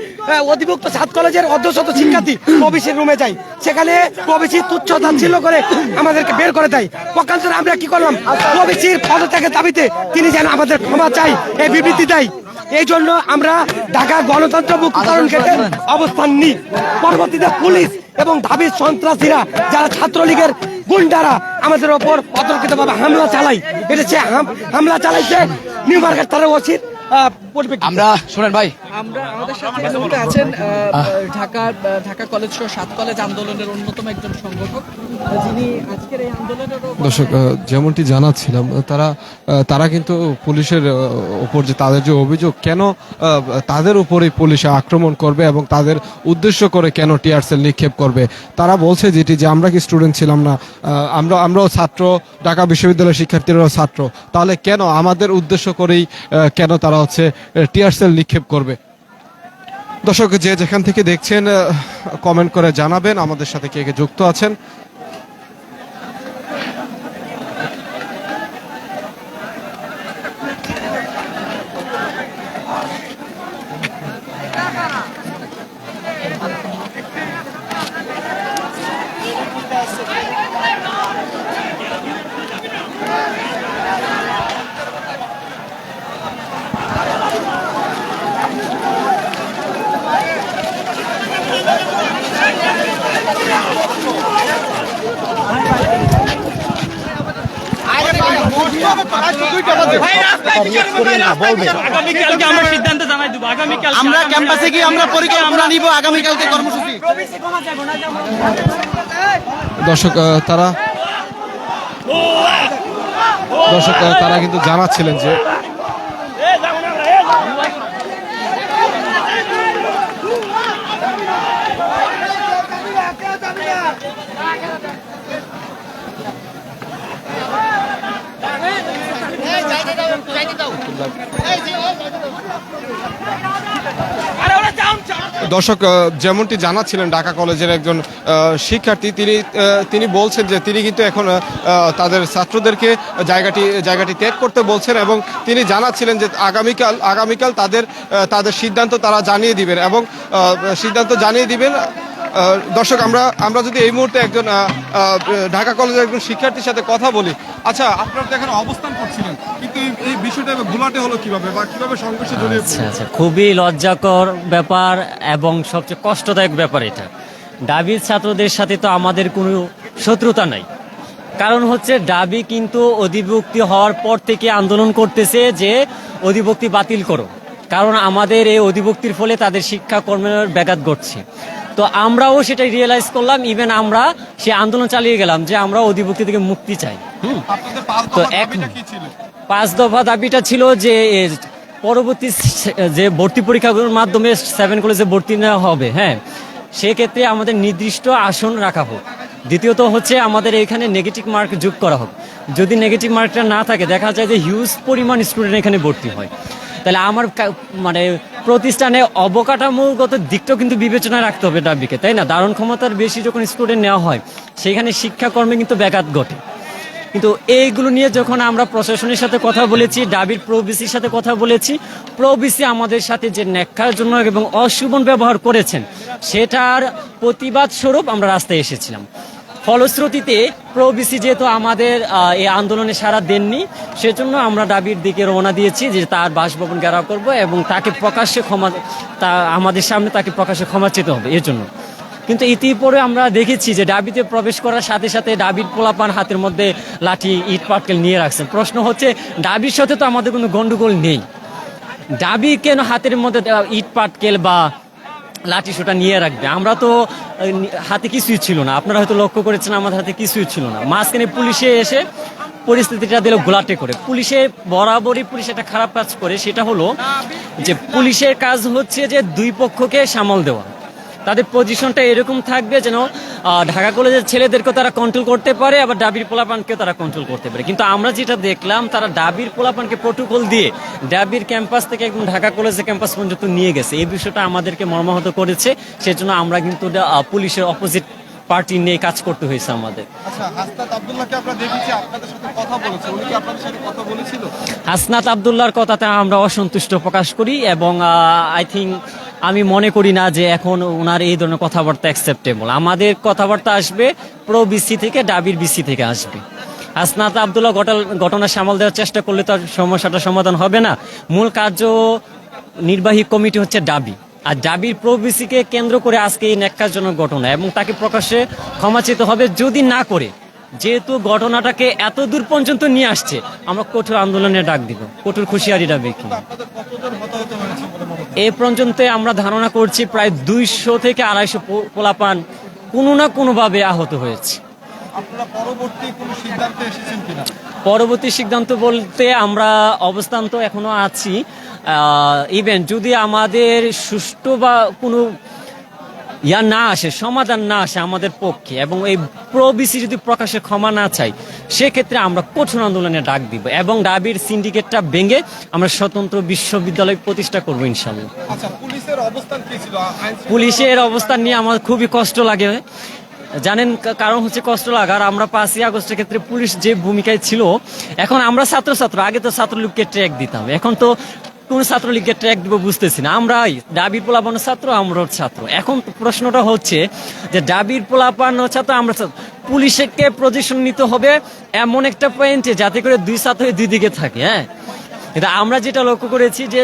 অধিভুক্ত সাত কলেজের অর্ধশত শিক্ষার্থী প্রবেশির রুমে যায়, সেখানে প্রবেশী তুচ্ছ তাচ্ছিল্য করে আমাদেরকে বের করে দেয়। পক্ষান্তরে আমরা কি করলাম, প্রবেশির পদত্যাগের দাবিতে তিনি যেন আমাদের ক্ষমা চাই এই বিবৃতি দেয়। এই জন্য আমরা ঢাকা গণতন্ত্র মুক্তিকরণ কেন্দ্রে অবস্থান নিই। পরবর্তীতে পুলিশ এবং ঢাবির সন্ত্রাসীরা যারা ছাত্রলীগের গুন্ডারা আমাদের ওপর অতর্কিতভাবে হামলা চালায়, এটা সে হামলা চালাইছে নিউ মার্কেট থানার ওসির পরিপ্রেক্ষিতে আমরা শোনেন ভাই, আমরা আমাদের সাথে এই মুহূর্তে আছেন ঢাকা কলেজ সহ 7 কলেজ আন্দোলনের অন্যতম একজন সংগঠক, যিনি আজকের এই আন্দোলনের দর্শক যেমনটি জানাচ্ছিলাম, তারা কিন্তু পুলিশের উপর যে তাদের যে অভিযোগ, কেন তাদের উপরেই পুলিশে আক্রমণ করবে এবং তাদের উদ্দেশ্য করে কেন টিয়ার সেল নিক্ষেপ করবে, তারা বলছে যেটি যে আমরা কি স্টুডেন্ট ছিলাম না, আমরাও ছাত্র, ঢাকা বিশ্ববিদ্যালয়ের শিক্ষার্থীরাও ছাত্র, তাহলে কেন আমাদের উদ্দেশ্য করেই কেন তারা হচ্ছে টিয়ার সেল নিক্ষেপ করবে। দর্শক যে যেখান থেকে দেখছেন কমেন্ট করে জানাবেন আমাদের সাথে কে কে যুক্ত আছেন। আমরা ক্যাম্পাসে গিয়ে আমরা পরিকল্পনা নিব আগামীকালকে কর্মসূচি। দর্শক তারা কিন্তু জানাচ্ছিলেন যে দর্শক যেমনটি জানাচ্ছিলেন ঢাকা কলেজের একজন শিক্ষার্থী, তিনি বলছেন যে তিনি কিন্তু এখন তাদের ছাত্রদেরকে জায়গাটি ত্যাগ করতে বলছেন এবং তিনি জানাচ্ছিলেন যে আগামীকাল তাদের সিদ্ধান্ত তারা জানিয়ে দিবেন এবং সিদ্ধান্ত জানিয়ে দিবেন। দর্শক আমরা যদি এই মুহূর্তে একজন ঢাকা কলেজের একজন শিক্ষার্থীর সাথে কথা বলি। আচ্ছা, আপনারা তো এখানে অবস্থান করছিলেন, কিন্তু এই বিষয়টা ঘোলাটে হলো কিভাবে বা কিভাবে সংঘর্ষে জড়িয়ে পড়লেন? আচ্ছা, খুবই লজ্জাকর ব্যাপার এবং সবচেয়ে কষ্টদায়ক ব্যাপার এটা। ডাবির ছাত্রদের সাথে তো আমাদের কোনো শত্রুতা নাই, কারণ হচ্ছে ডাবি কিন্তু অধিভুক্তি হওয়ার পর থেকে আন্দোলন করতেছে যে অধিভুক্তি বাতিল করো, কারণ আমাদের এই অধিভুক্তির ফলে তাদের শিক্ষাকর্মের ব্যাঘাত ঘটছে। তো আমরাও সেটা রিয়েলাইজ করলাম, ইভেন আমরা সে আন্দোলন চালিয়ে গেলাম যে আমরা অধিভুক্তি থেকে মুক্তি চাই। তো 5 দফা দাবিটা ছিল যে পরবর্তী যে ভর্তি পরীক্ষাগুলোর মাধ্যমে 7 কলেজে ভর্তি নেওয়া হবে, হ্যাঁ, সেক্ষেত্রে আমাদের নির্দিষ্ট আসন রাখা হোক। দ্বিতীয়ত হচ্ছে আমাদের এখানে নেগেটিভ মার্ক যোগ করা হোক। যদি নেগেটিভ মার্কটা না থাকে, দেখা যায় যে হিউজ পরিমাণ স্টুডেন্ট এখানে ভর্তি হয়, তাহলে আমার মানে প্রতিষ্ঠানে অবকাঠামোগত দিকটাও কিন্তু বিবেচনায় রাখতে হবে ডাবিকে, তাই না? ধারণ ক্ষমতার বেশি যখন স্টুডেন্ট নেওয়া হয়, সেখানে শিক্ষাকর্মে কিন্তু ব্যাঘাত ঘটে। কিন্তু এইগুলো নিয়ে যখন আমরা প্রশাসনের সাথে কথা বলেছি, ডাবির প্রবিসির সাথে কথা বলেছি, প্রবিসি আমাদের সাথে যে ন্যাক্কারজনক এবং অশোভন ব্যবহার করেছেন, সেটার প্রতিবাদ স্বরূপ আমরা রাস্তায় এসেছিলাম। ফলশ্রুতিতে প্রবিসি যেহেতু আমাদের এই আন্দোলনে সাড়া দেননি, সেজন্য আমরা ডাবির দিকে রওনা দিয়েছি যে তার বাসভবন ঘেরাও করব এবং তাকে প্রকাশ্যে আমাদের সামনে তাকে প্রকাশ্যে ক্ষমা চেতে হবে এর জন্য। কিন্তু ইতিপরে আমরা দেখেছি যে ডাবিতে প্রবেশ করার সাথে সাথে ডাবির পোলাপান হাতের মধ্যে লাঠি, ইট পাটকেল নিয়ে রাখছেন। প্রশ্ন হচ্ছে, ডাবির সাথে তো আমাদের কোনো গন্ডগোল নেই, ডাবি কেন হাতের মধ্যে ইট পাটকেল বা লাঠি সোটা নিয়ে রাখবে? আমরা তো হাতে কিছুই ছিল না, আপনারা হয়তো লক্ষ্য করেছেন আমাদের হাতে কিছুই ছিল না। মাঝখানে পুলিশে এসে পরিস্থিতিটা দিল ঘোলাটে করে। পুলিশে বরাবরই পুলিশ একটা খারাপ কাজ করে, সেটা হলো যে পুলিশের কাজ হচ্ছে যে দুই পক্ষকে সামাল দেওয়া। তাদের পজিশনটা এরকম থাকবে যেন ঢাকা কলেজের ছেলেদেরকেও তারা কন্ট্রোল করতে পারে, আবার ডাবির পোলাপানকেও তারা কন্ট্রোল করতে পারে। কিন্তু আমরা যেটা দেখলাম, তারা ডাবির পোলাপানকে প্রোটোকল দিয়ে ডাবির ক্যাম্পাস থেকে একদম ঢাকা কলেজের ক্যাম্পাস পর্যন্ত নিয়ে গেছে। এই বিষয়টা আমাদেরকে মর্মাহত করেছে, সেজন্য আমরা কিন্তু পুলিশের অপোজিট পার্টি নিয়ে কাজ করতে হয়েছে আমাদের। আচ্ছা, হাসনাত আব্দুল্লাহকে আমরা দেখেছি আপনাদের সাথে কথা বলেছে, উনি কি আপনাদের সাথে কথা বলেছিল? হাসনাত আব্দুল্লাহর কথাতে আমরা অসন্তুষ্ট প্রকাশ করি এবং আমি মনে করি না যে এখন ওনার এই ধরনের কথাবার্তা অ্যাকসেপ্টেবল। আমাদের কথাবার্তা আসবে প্রো বিসি থেকে, ডাবির বিসি থেকে আসবে। হাসনাত আব্দুল্লাহ ঘটনা সামাল দেওয়ার চেষ্টা করলে তো সমস্যাটা সমাধান হবে না। মূল কার্যনির্বাহী কমিটি হচ্ছে ডাবি, আর ডাবির প্রবিসিকে কেন্দ্র করে আজকে এই ন্যাক্কারজনক ঘটনা, এবং তাকে প্রকাশ্যে ক্ষমা চেতে হবে। যদি না করে যেহেতু ঘটনাটাকে এত দূর পর্যন্ত নিয়ে আসছে, আমরা কঠোর আন্দোলনের ডাক দিব, কঠোর হুঁশিয়ারি ডাক দিব। এই পর্যন্ত আমরা ধারণা করছি প্রায় 200 থেকে 250 পোলাপান কোনো না কোনোভাবে আহত হয়েছে। পরবর্তী সিদ্ধান্ত বলতে আমরা অবস্থান তো এখনো আছি। ইভেন যদি আমাদের সুষ্ঠু বা কোনো না আসে, সমাধান না আসে আমাদের পক্ষে, এবং এই প্রবিসি যদি প্রকাশ্যে ক্ষমা না চাই, সেক্ষেত্রে আমরা কঠোর আন্দোলনে ডাক দিব এবং ডাবির সিন্ডিকেটটা ভেঙে আমরা স্বতন্ত্র বিশ্ববিদ্যালয় প্রতিষ্ঠা করবো ইনশাল্লাহ। পুলিশের অবস্থান নিয়ে আমার খুবই কষ্ট লাগে, জানেন কারণ হচ্ছে কষ্ট লাগার, আমরা 5ই আগস্টের ক্ষেত্রে পুলিশ যে ভূমিকায় ছিল, এখন আমরা ছাত্র আগে তো ছাত্রলীগকে ট্র্যাক দিতাম, এখন তো কোন ছাত্রলীগকে ট্র্যাক দিব বুঝতেছি না। আমরাই ডাবির পোলাপান ছাত্র, আমরাও ছাত্র। এখন প্রশ্নটা হচ্ছে যে ডাবির পোলাপান ছাত্র, আমরা পুলিশকে পজিশন নিতে হবে এমন একটা পয়েন্টে যাতে করে দুই ছাত্র দুই দিকে থাকে। হ্যাঁ, এটা আমরা যেটা লক্ষ্য করেছি যে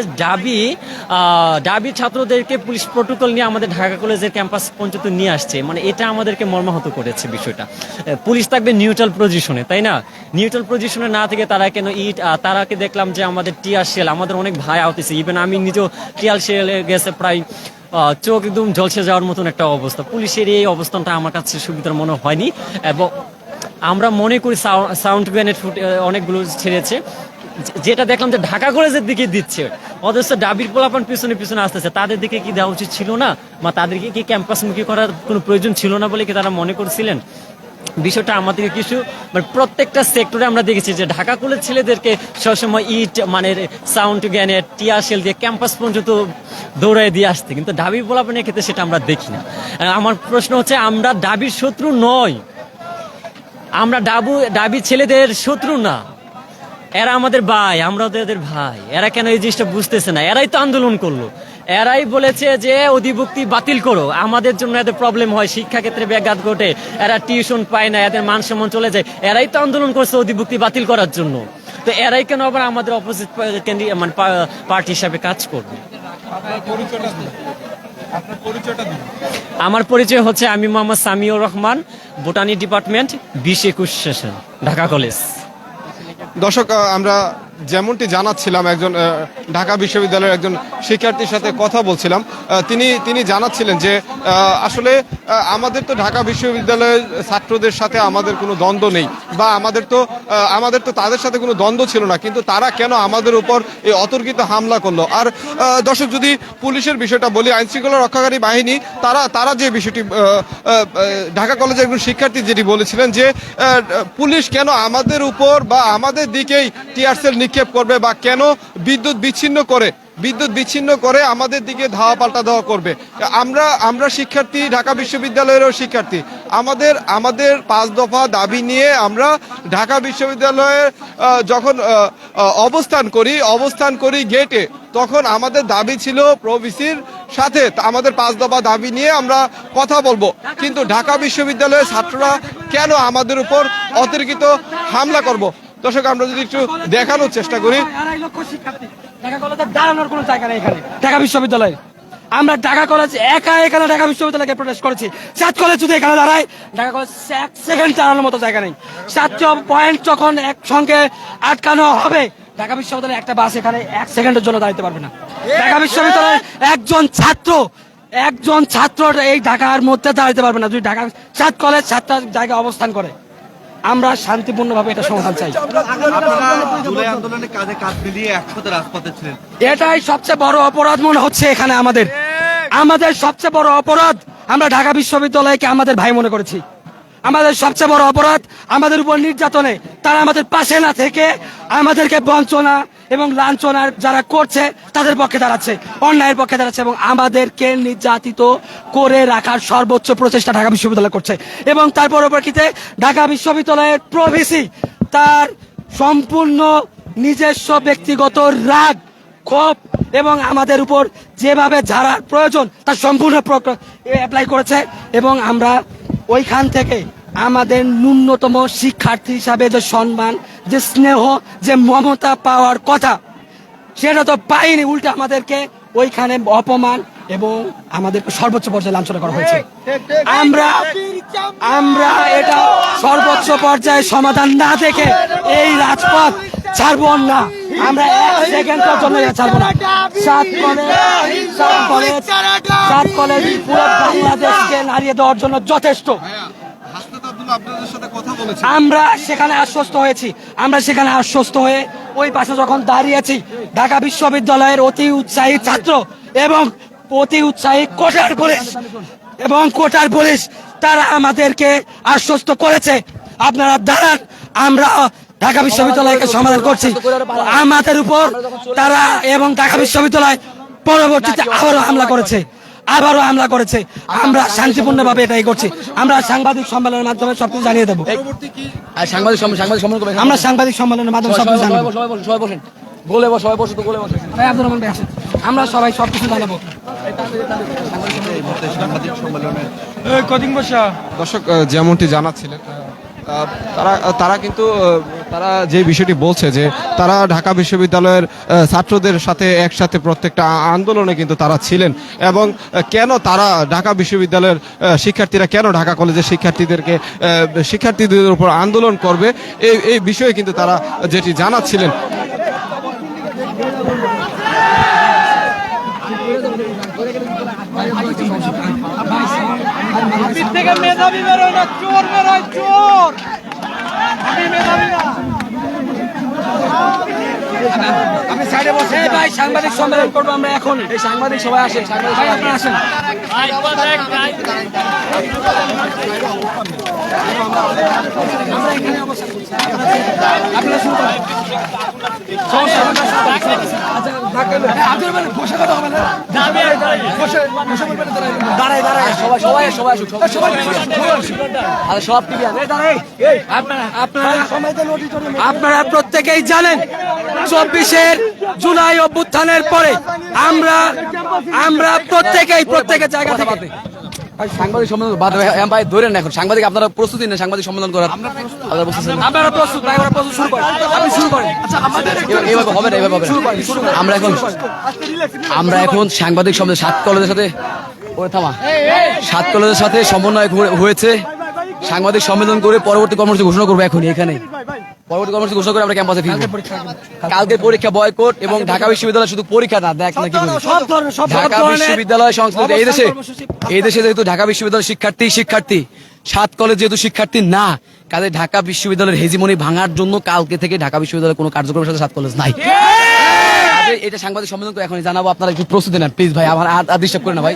ডাবি ছাত্রদেরকে পুলিশ প্রোটোকল নিয়ে আমাদের ঢাকা কলেজের ক্যাম্পাস পর্যন্ত নিয়ে আসছে, মানে এটা আমাদেরকে মর্মাহত করেছে বিষয়টা। পুলিশ থাকবে নিউট্রাল পজিশনে, তাই না? নিউট্রাল পজিশনে না থেকে তারা কেন তারাকে দেখলাম যে আমাদের টিয়ার শেল, আমাদের অনেক ভাই আহতেছে, ইভেন আমি নিজেও টিয়ার শেলে গেছে প্রায় চোখ একদম ঝলসে যাওয়ার মতন একটা অবস্থা। পুলিশের এই অবস্থানটা আমার কাছে সুবিধার মনে হয়নি, এবং আমরা মনে করি সাউন্ড গ্রেনেড অনেকগুলো ছেড়েছে, যেটা দেখলাম যে ঢাকা কলেজের দিকে দিচ্ছে, অথচ ডাবির পোলাপান পিছনে পিছনে আসতেছে। তাদের দিকে কি দেওয়া উচিত ছিল না, বা তাদেরকে কি ক্যাম্পাসমুখী করার কোনো প্রয়োজন ছিল না বলে কি তারা মনে করছিলেন? বিষয়টা আমাদেরকে কিছু মানে প্রত্যেকটা সেক্টরে আমরা দেখেছি যে ঢাকা কলেজ ছেলেদেরকে সবসময় মানে সাউন্ড গ্রেনেড, টিয়ার শেল দিয়ে ক্যাম্পাস পর্যন্ত দৌড়াই দিয়ে আসতে, কিন্তু ডাবির পোলাপানের ক্ষেত্রে সেটা আমরা দেখি না। আমার প্রশ্ন হচ্ছে, আমরা ডাবির শত্রু নয়, আমরা ডাবি ছেলেদের শত্রু না, এরা আমাদের ভাই, আমরা ওদের ভাই। এরা কেন এই জিনিসটা বুঝতেছে না? এরাই তো আন্দোলন করলো, এরাই বলেছে যে অধিভুক্তি বাতিল করো, আমাদের জন্য এদের প্রবলেম হয়, শিক্ষাক্ষেত্রে ব্যাঘাত ঘটে, এরা টিউশন পায় না, এদের মান সম্মান চলে যায়, এরাই তো আন্দোলন করছে অধিভুক্তি বাতিল করার জন্য। তো এরাই কেন আবার আমাদের অপোজিট মানে পার্টি হিসাবে কাজ করবে? আমার পরিচয় হচ্ছে, আমি Mohammad Samiur Rahman, botany department, 20-21 session, Dhaka college. দর্শক, আমরা যেমনটি জানাচ্ছিলাম, একজন ঢাকা বিশ্ববিদ্যালয়ের একজন শিক্ষার্থীর সাথে কথা বলছিলাম। তিনি জানাচ্ছিলেন যে আসলে আমাদের তো ঢাকা বিশ্ববিদ্যালয়ের ছাত্রদের সাথে আমাদের কোনো দ্বন্দ্ব নেই, বা আমাদের তো তাদের সাথে কোনো দ্বন্দ্ব ছিল না, কিন্তু তারা কেন আমাদের উপর এই অতর্কিত হামলা করলো? আর দর্শক, যদি পুলিশের বিষয়টা বলি, আইন শৃঙ্খলা রক্ষাকারী বাহিনী তারা যে বিষয়টি ঢাকা কলেজের একজন শিক্ষার্থী যেটি বলেছিলেন যে পুলিশ কেন আমাদের উপর বা আমাদের দিকেই টিয়ার সেল নিক্ষেপ করবে, বা কেন বিদ্যুৎ বিচ্ছিন্ন করে আমাদের দিকে ধাওয়া পাল্টা দেওয়া করবে। আমরা শিক্ষার্থী, ঢাকা বিশ্ববিদ্যালয়েরও শিক্ষার্থী, আমাদের 5 দফা দাবি নিয়ে আমরা ঢাকা বিশ্ববিদ্যালয়ে যখন অবস্থান করি গেটে, তখন আমাদের দাবি ছিল প্রভিসির সাথে আমাদের 5 দফা দাবি নিয়ে আমরা কথা বলবো, কিন্তু ঢাকা বিশ্ববিদ্যালয়ের ছাত্ররা কেন আমাদের উপর অতর্কিত হামলা করব? দর্শক, আমরা যদি একটু দেখানোর চেষ্টা করি, ঢাকা কলেজে দাঁড়ানোর কোনো জায়গা নেই এখানে ঢাকা বিশ্ববিদ্যালয়ে। আমরা ঢাকা কলেজ এখানে ঢাকা বিশ্ববিদ্যালয়কে প্রোটেস্ট করেছি। সাত কলেজ যদি এখানে দাঁড়ায়, ঢাকা কলেজ 1 সেকেন্ড দাঁড়ানোর মতো জায়গা নেই। 7টা পয়েন্ট যখন একসঙ্গে আটকানো হবে, ঢাকা বিশ্ববিদ্যালয়ে একটা বাস এখানে 1 সেকেন্ডের জন্য দাঁড়াতে পারবে না। ঢাকা বিশ্ববিদ্যালয়ের একজন ছাত্র এই ঢাকার মধ্যে দাঁড়াতে পারবে না যদি ঢাকা 7 কলেজ 7টা জায়গায় অবস্থান করে। আমরা শান্তিপূর্ণভাবে এটা সমাধান চাই। এটাই সবচেয়ে বড় অপরাধ মনে হচ্ছে এখানে আমাদের সবচেয়ে বড় অপরাধ। আমরা ঢাকা বিশ্ববিদ্যালয়কে আমাদের ভাই মনে করেছি। আমাদের সবচেয়ে বড় অপরাধ আমাদের উপর নির্যাতনে তারা আমাদের পাশে না থেকে আমাদেরকে বঞ্চনা এবং লাঞ্ছনার যারা করছে তাদের পক্ষে দাঁড়াচ্ছে, অন্যায়ের পক্ষে দাঁড়াচ্ছে, এবং আমাদেরকে নির্যাতিত করে রাখার সর্বোচ্চ প্রচেষ্টা ঢাকা বিশ্ববিদ্যালয় করছে। এবং তার পরিপ্রেক্ষিতে ঢাকা বিশ্ববিদ্যালয়ের প্রভিসি তার সম্পূর্ণ নিজস্ব ব্যক্তিগত রাগ, ক্ষোভ এবং আমাদের উপর যেভাবে ঝাড়ার প্রয়োজন তার সম্পূর্ণ অ্যাপ্লাই করেছে। এবং আমরা ওইখান থেকে আমাদের ন্যূনতম শিক্ষার্থী হিসাবে যে সম্মান, যে স্নেহ, যে মমতা পাওয়ার কথা, সেটা তো পাইনি। উল্টে আমাদেরকে ওইখানে অপমান এবং আমাদের সর্বোচ্চ পর্যায়ে লাঞ্ছনা করা হয়েছে। আমরা এটা সর্বোচ্চ পর্যায়ে সমাধান না দেখে এই রাজপথ ছাড়বো না, আমরা এক সেকেন্ডের জন্য এটা ছাড়বো না। সাত কলেজ পুরো বাংলাদেশকে নাড়িয়ে দেওয়ার জন্য যথেষ্ট। আমরা সেখানে আশ্বস্ত হয়ে ওই পাশে যখন দাঁড়িয়েছি, ঢাকা বিশ্ববিদ্যালয়ের অতি উৎসাহী ছাত্র এবং অতি উৎসাহী কোটার পুলিশ তারা আমাদেরকে আশ্বস্ত করেছে, আপনারা দাঁড়ান, আমরা ঢাকা বিশ্ববিদ্যালয়কে সমাধান করছি। আমাদের উপর তারা এবং ঢাকা বিশ্ববিদ্যালয় পরবর্তীতে আবারও হামলা করেছে। আমরা শান্তিপূর্ণভাবে এটাই করছি। আমরা সাংবাদিক সম্মেলনের মাধ্যমে সবকিছু জানিয়ে দেবো। আমরা সাংবাদিক সম্মেলনের মাধ্যমে সবকিছু জানাবো। আমরা সবাই সবকিছু জানাবো। দর্শক যেমনটি জানাচ্ছিলেন, তারা কিন্তু তারা যে বিষয়টি বলছে যে তারা ঢাকা বিশ্ববিদ্যালয়ের ছাত্রদের সাথে একসাথে প্রত্যেকটা আন্দোলনে কিন্তু তারা ছিলেন, এবং কেন তারা ঢাকা বিশ্ববিদ্যালয়ের শিক্ষার্থীরা কেন ঢাকা কলেজের শিক্ষার্থীদের উপর আন্দোলন করবে এই বিষয়ে কিন্তু তারা যেটি জানাচ্ছিলেন। মেধাবী বেরোয় না, চোর বেরোয়, চোর। আমি মেধাবী না। আপনি সাইডে বসে ভাই, সাংবাদিক সম্মেলন করবো আমরা এখন। এই সাংবাদিক সবাই আসেন, আপনারা আসেন। আপনারা শুরু করেন। আপনারা প্রত্যেকেই জানেন 24 জুলাই অভ্যুত্থানের পরে আমরা প্রত্যেকের জায়গা থেকে সাংবাদিক সম্মেলন ভাই ধরেন না, এখন সাংবাদিক আপনারা প্রস্তুতি নেন সাংবাদিক সম্মেলন করার। আপনারা প্রস্তুত ভাই, ওরা প্রস্তুত, শুরু করেন, আপনি শুরু করেন। এইভাবে হবে না, এইভাবে হবে না। আমরা এখন সাংবাদিক সম্মেলন 7 কলেজের সাথে সমন্বয় হয়েছে। সাংবাদিক সম্মেলন করে পরবর্তী কর্মসূচি ঘোষণা করবো এখন এখানে। পরবর্তী কর্মসূচি ঘোষণা করে আমরা ক্যাম্পাসে ফিরবো। কালকে পরীক্ষা বয়কট, এবং ঢাকা বিশ্ববিদ্যালয় শুধু পরীক্ষা না, দেখ নাকি ঢাকা বিশ্ববিদ্যালয় সংশ্লিষ্ট এই দেশে যেহেতু ঢাকা বিশ্ববিদ্যালয় শিক্ষার্থী 7 কলেজ যেহেতু শিক্ষার্থী না, কাজে ঢাকা বিশ্ববিদ্যালয়ের হেজিমনি ভাঙার জন্য কালকে থেকে ঢাকা বিশ্ববিদ্যালয়ের কোনো কার্যক্রমের সাথে 7 কলেজ নাই। এটা সাংবাদিক সম্মেলন করে এখনই জানাবো, আপনারা একটু প্রস্তুতি নেন প্লিজ ভাই, আমার আর ডিস্টার্ব করে না ভাই।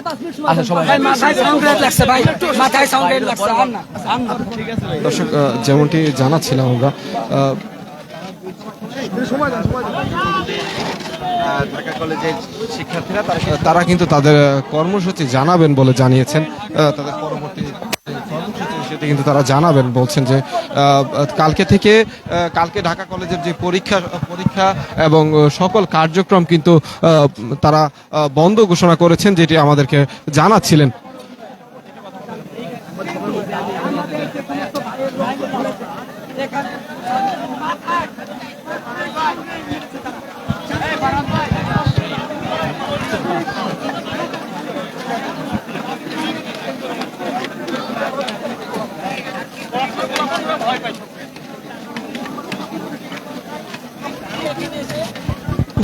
আচ্ছা সবাই দর্শক যেমনটি জানাচ্ছিলাম আমরা, ঢাকা কলেজের শিক্ষার্থীরা তারা কিন্তু তাদের কর্মসূচি জানাবেন বলে জানিয়েছেন। তাদের পরবর্তী কর্মসূচি সেটি কিন্তু তারা জানাবেন, বলছেন যে কালকে ঢাকা কলেজের যে পরীক্ষা এবং সকল কার্যক্রম কিন্তু তারা বন্ধ ঘোষণা করেছেন, যেটি আমাদেরকে জানাচ্ছিলেন।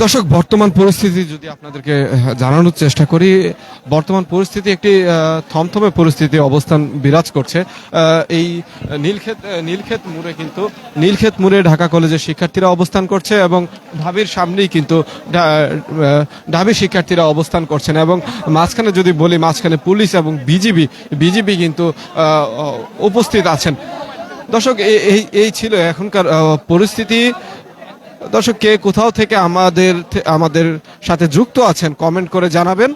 দর্শক, বর্তমান পরিস্থিতি যদি আপনাদেরকে জানানোর চেষ্টা করি, বর্তমান পরিস্থিতি একটি থমথমে পরিস্থিতি অবস্থান বিরাজ করছে। এই নীলক্ষেত মোড়ে ঢাকা কলেজের শিক্ষার্থীরা অবস্থান করছে, এবং ঢাবির সামনেই কিন্তু ঢাবি শিক্ষার্থীরা অবস্থান করছেন, এবং মাঝখানে যদি বলি, মাঝখানে পুলিশ এবং বিজিবি কিন্তু উপস্থিত আছেন। দর্শক, এই ছিল এখনকার পরিস্থিতি। দর্শক, কে কোথাও থেকে আমাদের সাথে যুক্ত আছেন কমেন্ট করে জানাবেন।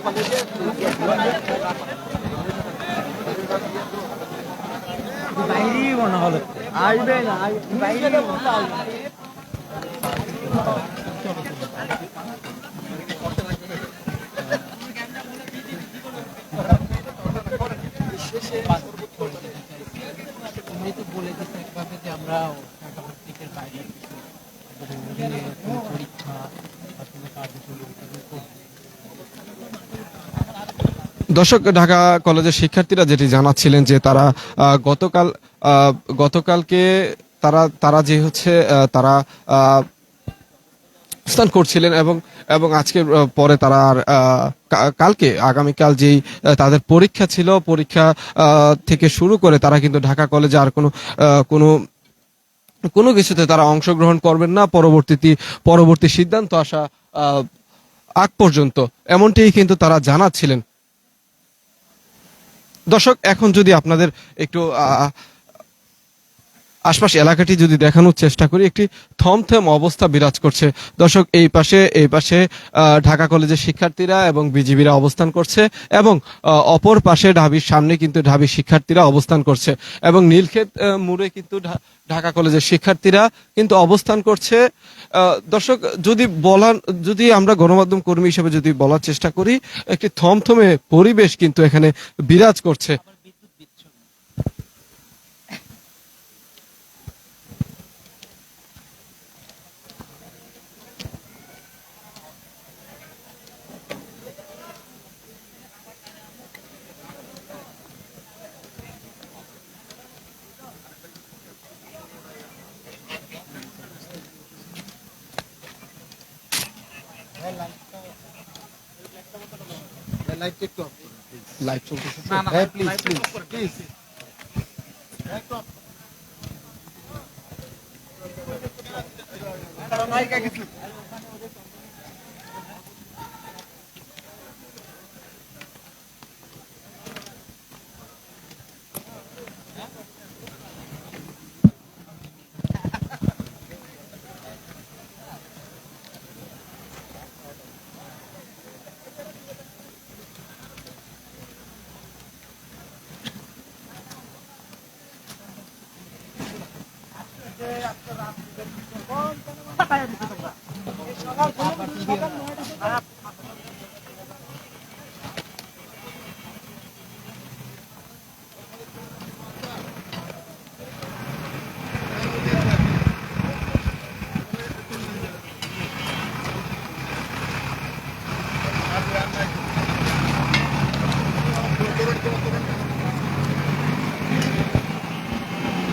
তুমি তো বলে দিচ্ছ একভাবে যে আমরা ঢাকা ভার্সিটির বাইরে পরীক্ষা বা কোনো কার্যক্রম দর্শক, ঢাকা কলেজের শিক্ষার্থীরা যেটি জানাচ্ছিলেন যে তারা গতকালকে তারা যে হচ্ছে তারা অবস্থান করছিলেন এবং আজকে পরে তারা কালকে আগামীকাল যেই তাদের পরীক্ষা ছিল, পরীক্ষা থেকে শুরু করে তারা কিন্তু ঢাকা কলেজে আর কোনো কিছুতে তারা অংশগ্রহণ করবেন না পরবর্তী সিদ্ধান্ত আসা আগ পর্যন্ত, এমনটিই কিন্তু তারা জানাচ্ছিলেন। দর্শক, এখন যদি আপনাদের একটু আশপাশ এলাকাটি যদি দেখানোর চেষ্টা করি, একটি থমথম অবস্থা বিরাজ করছে। দর্শক, এই পাশে ঢাকা কলেজের শিক্ষার্থীরা এবং বিজিবিরা অবস্থান করছে এবং অপর পাশে ঢাবির সামনে কিন্তু ঢাবির শিক্ষার্থীরা অবস্থান করছে এবং নীলক্ষেত মোড়ে কিন্তু ঢাকা কলেজের শিক্ষার্থীরা কিন্তু অবস্থান করছে। দর্শক, যদি আমরা গণমাধ্যম কর্মী হিসেবে যদি বলার চেষ্টা করি, একটি থমথমে পরিবেশ কিন্তু এখানে বিরাজ করছে। লাইভ চলতেছে, প্লিজ।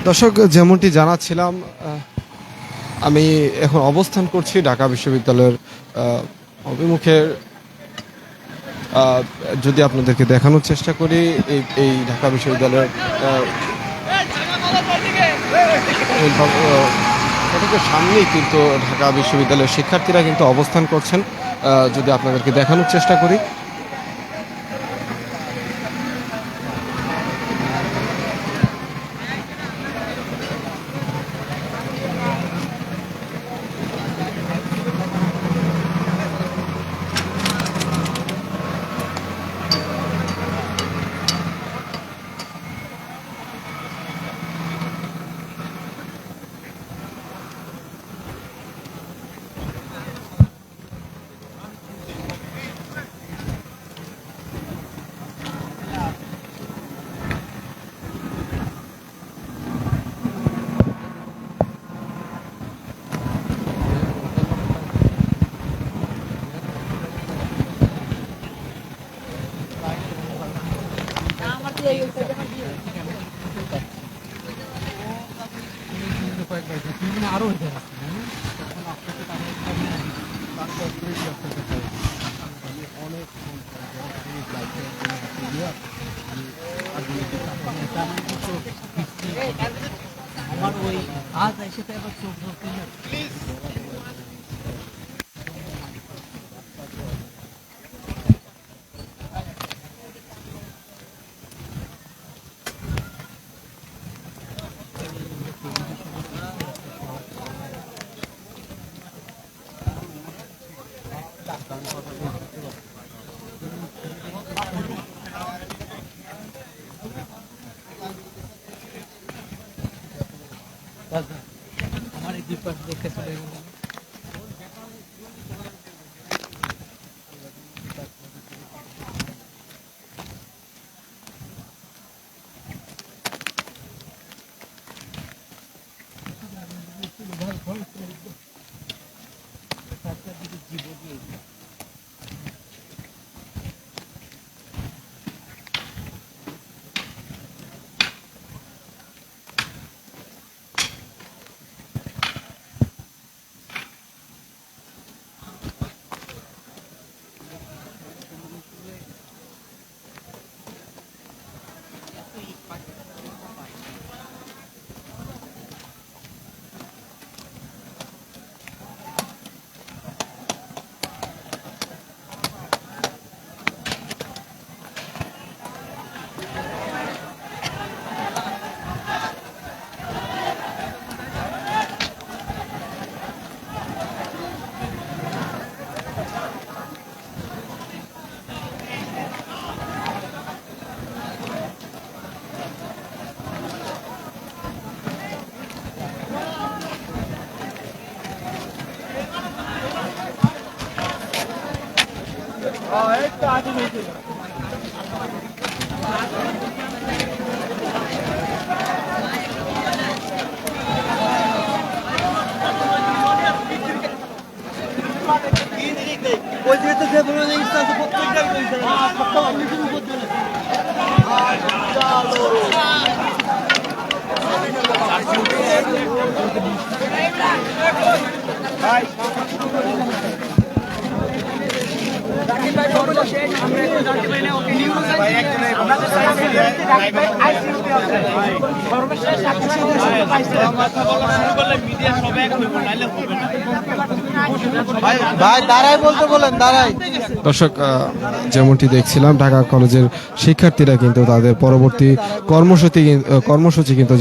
দর্শক, যেমনটি জানাচ্ছিলাম, আমি এখন অবস্থান করছি ঢাকা বিশ্ববিদ্যালয়ের অভিমুখে। যদি আপনাদেরকে দেখানোর চেষ্টা করি, এই ঢাকা বিশ্ববিদ্যালয়ের ফটকের সামনেই কিন্তু ঢাকা বিশ্ববিদ্যালয়ের শিক্ষার্থীরা কিন্তু অবস্থান করছেন। যদি আপনাদেরকে দেখানোর চেষ্টা করি, আরো হইতে আমার ওই আজ এসে তো এবার চোখ ধরতে ভাই দাঁড়াই বলতে বলেন, দাঁড়াই। দর্শক, যেমনটি দেখছিলাম ঢাকা কলেজের শিক্ষার্থীরা কিন্তু তাদের পরবর্তী কর্মসূচি কিন্তু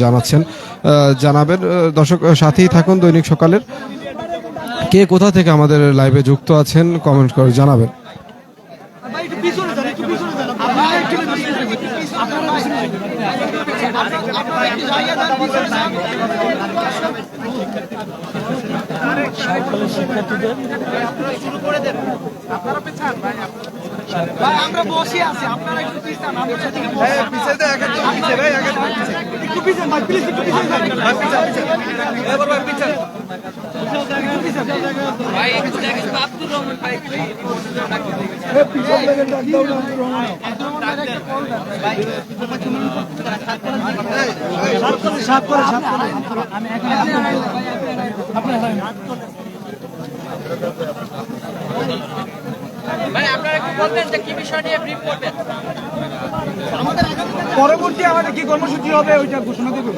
জানাবেন। দর্শক, সাথেই থাকুন দৈনিক সকালের। কে কোথা থেকে আমাদের লাইভে যুক্ত আছেন কমেন্ট করে জানাবেন। আমরা বসে আছি, আপনারা একটু পিছান, আমরা সেদিকে একটু পিছান ভাই, প্লিজ একটু পিছান পরবর্তী আমাদের কি কর্মসূচি হবে ওইটা ঘোষণা দেবে।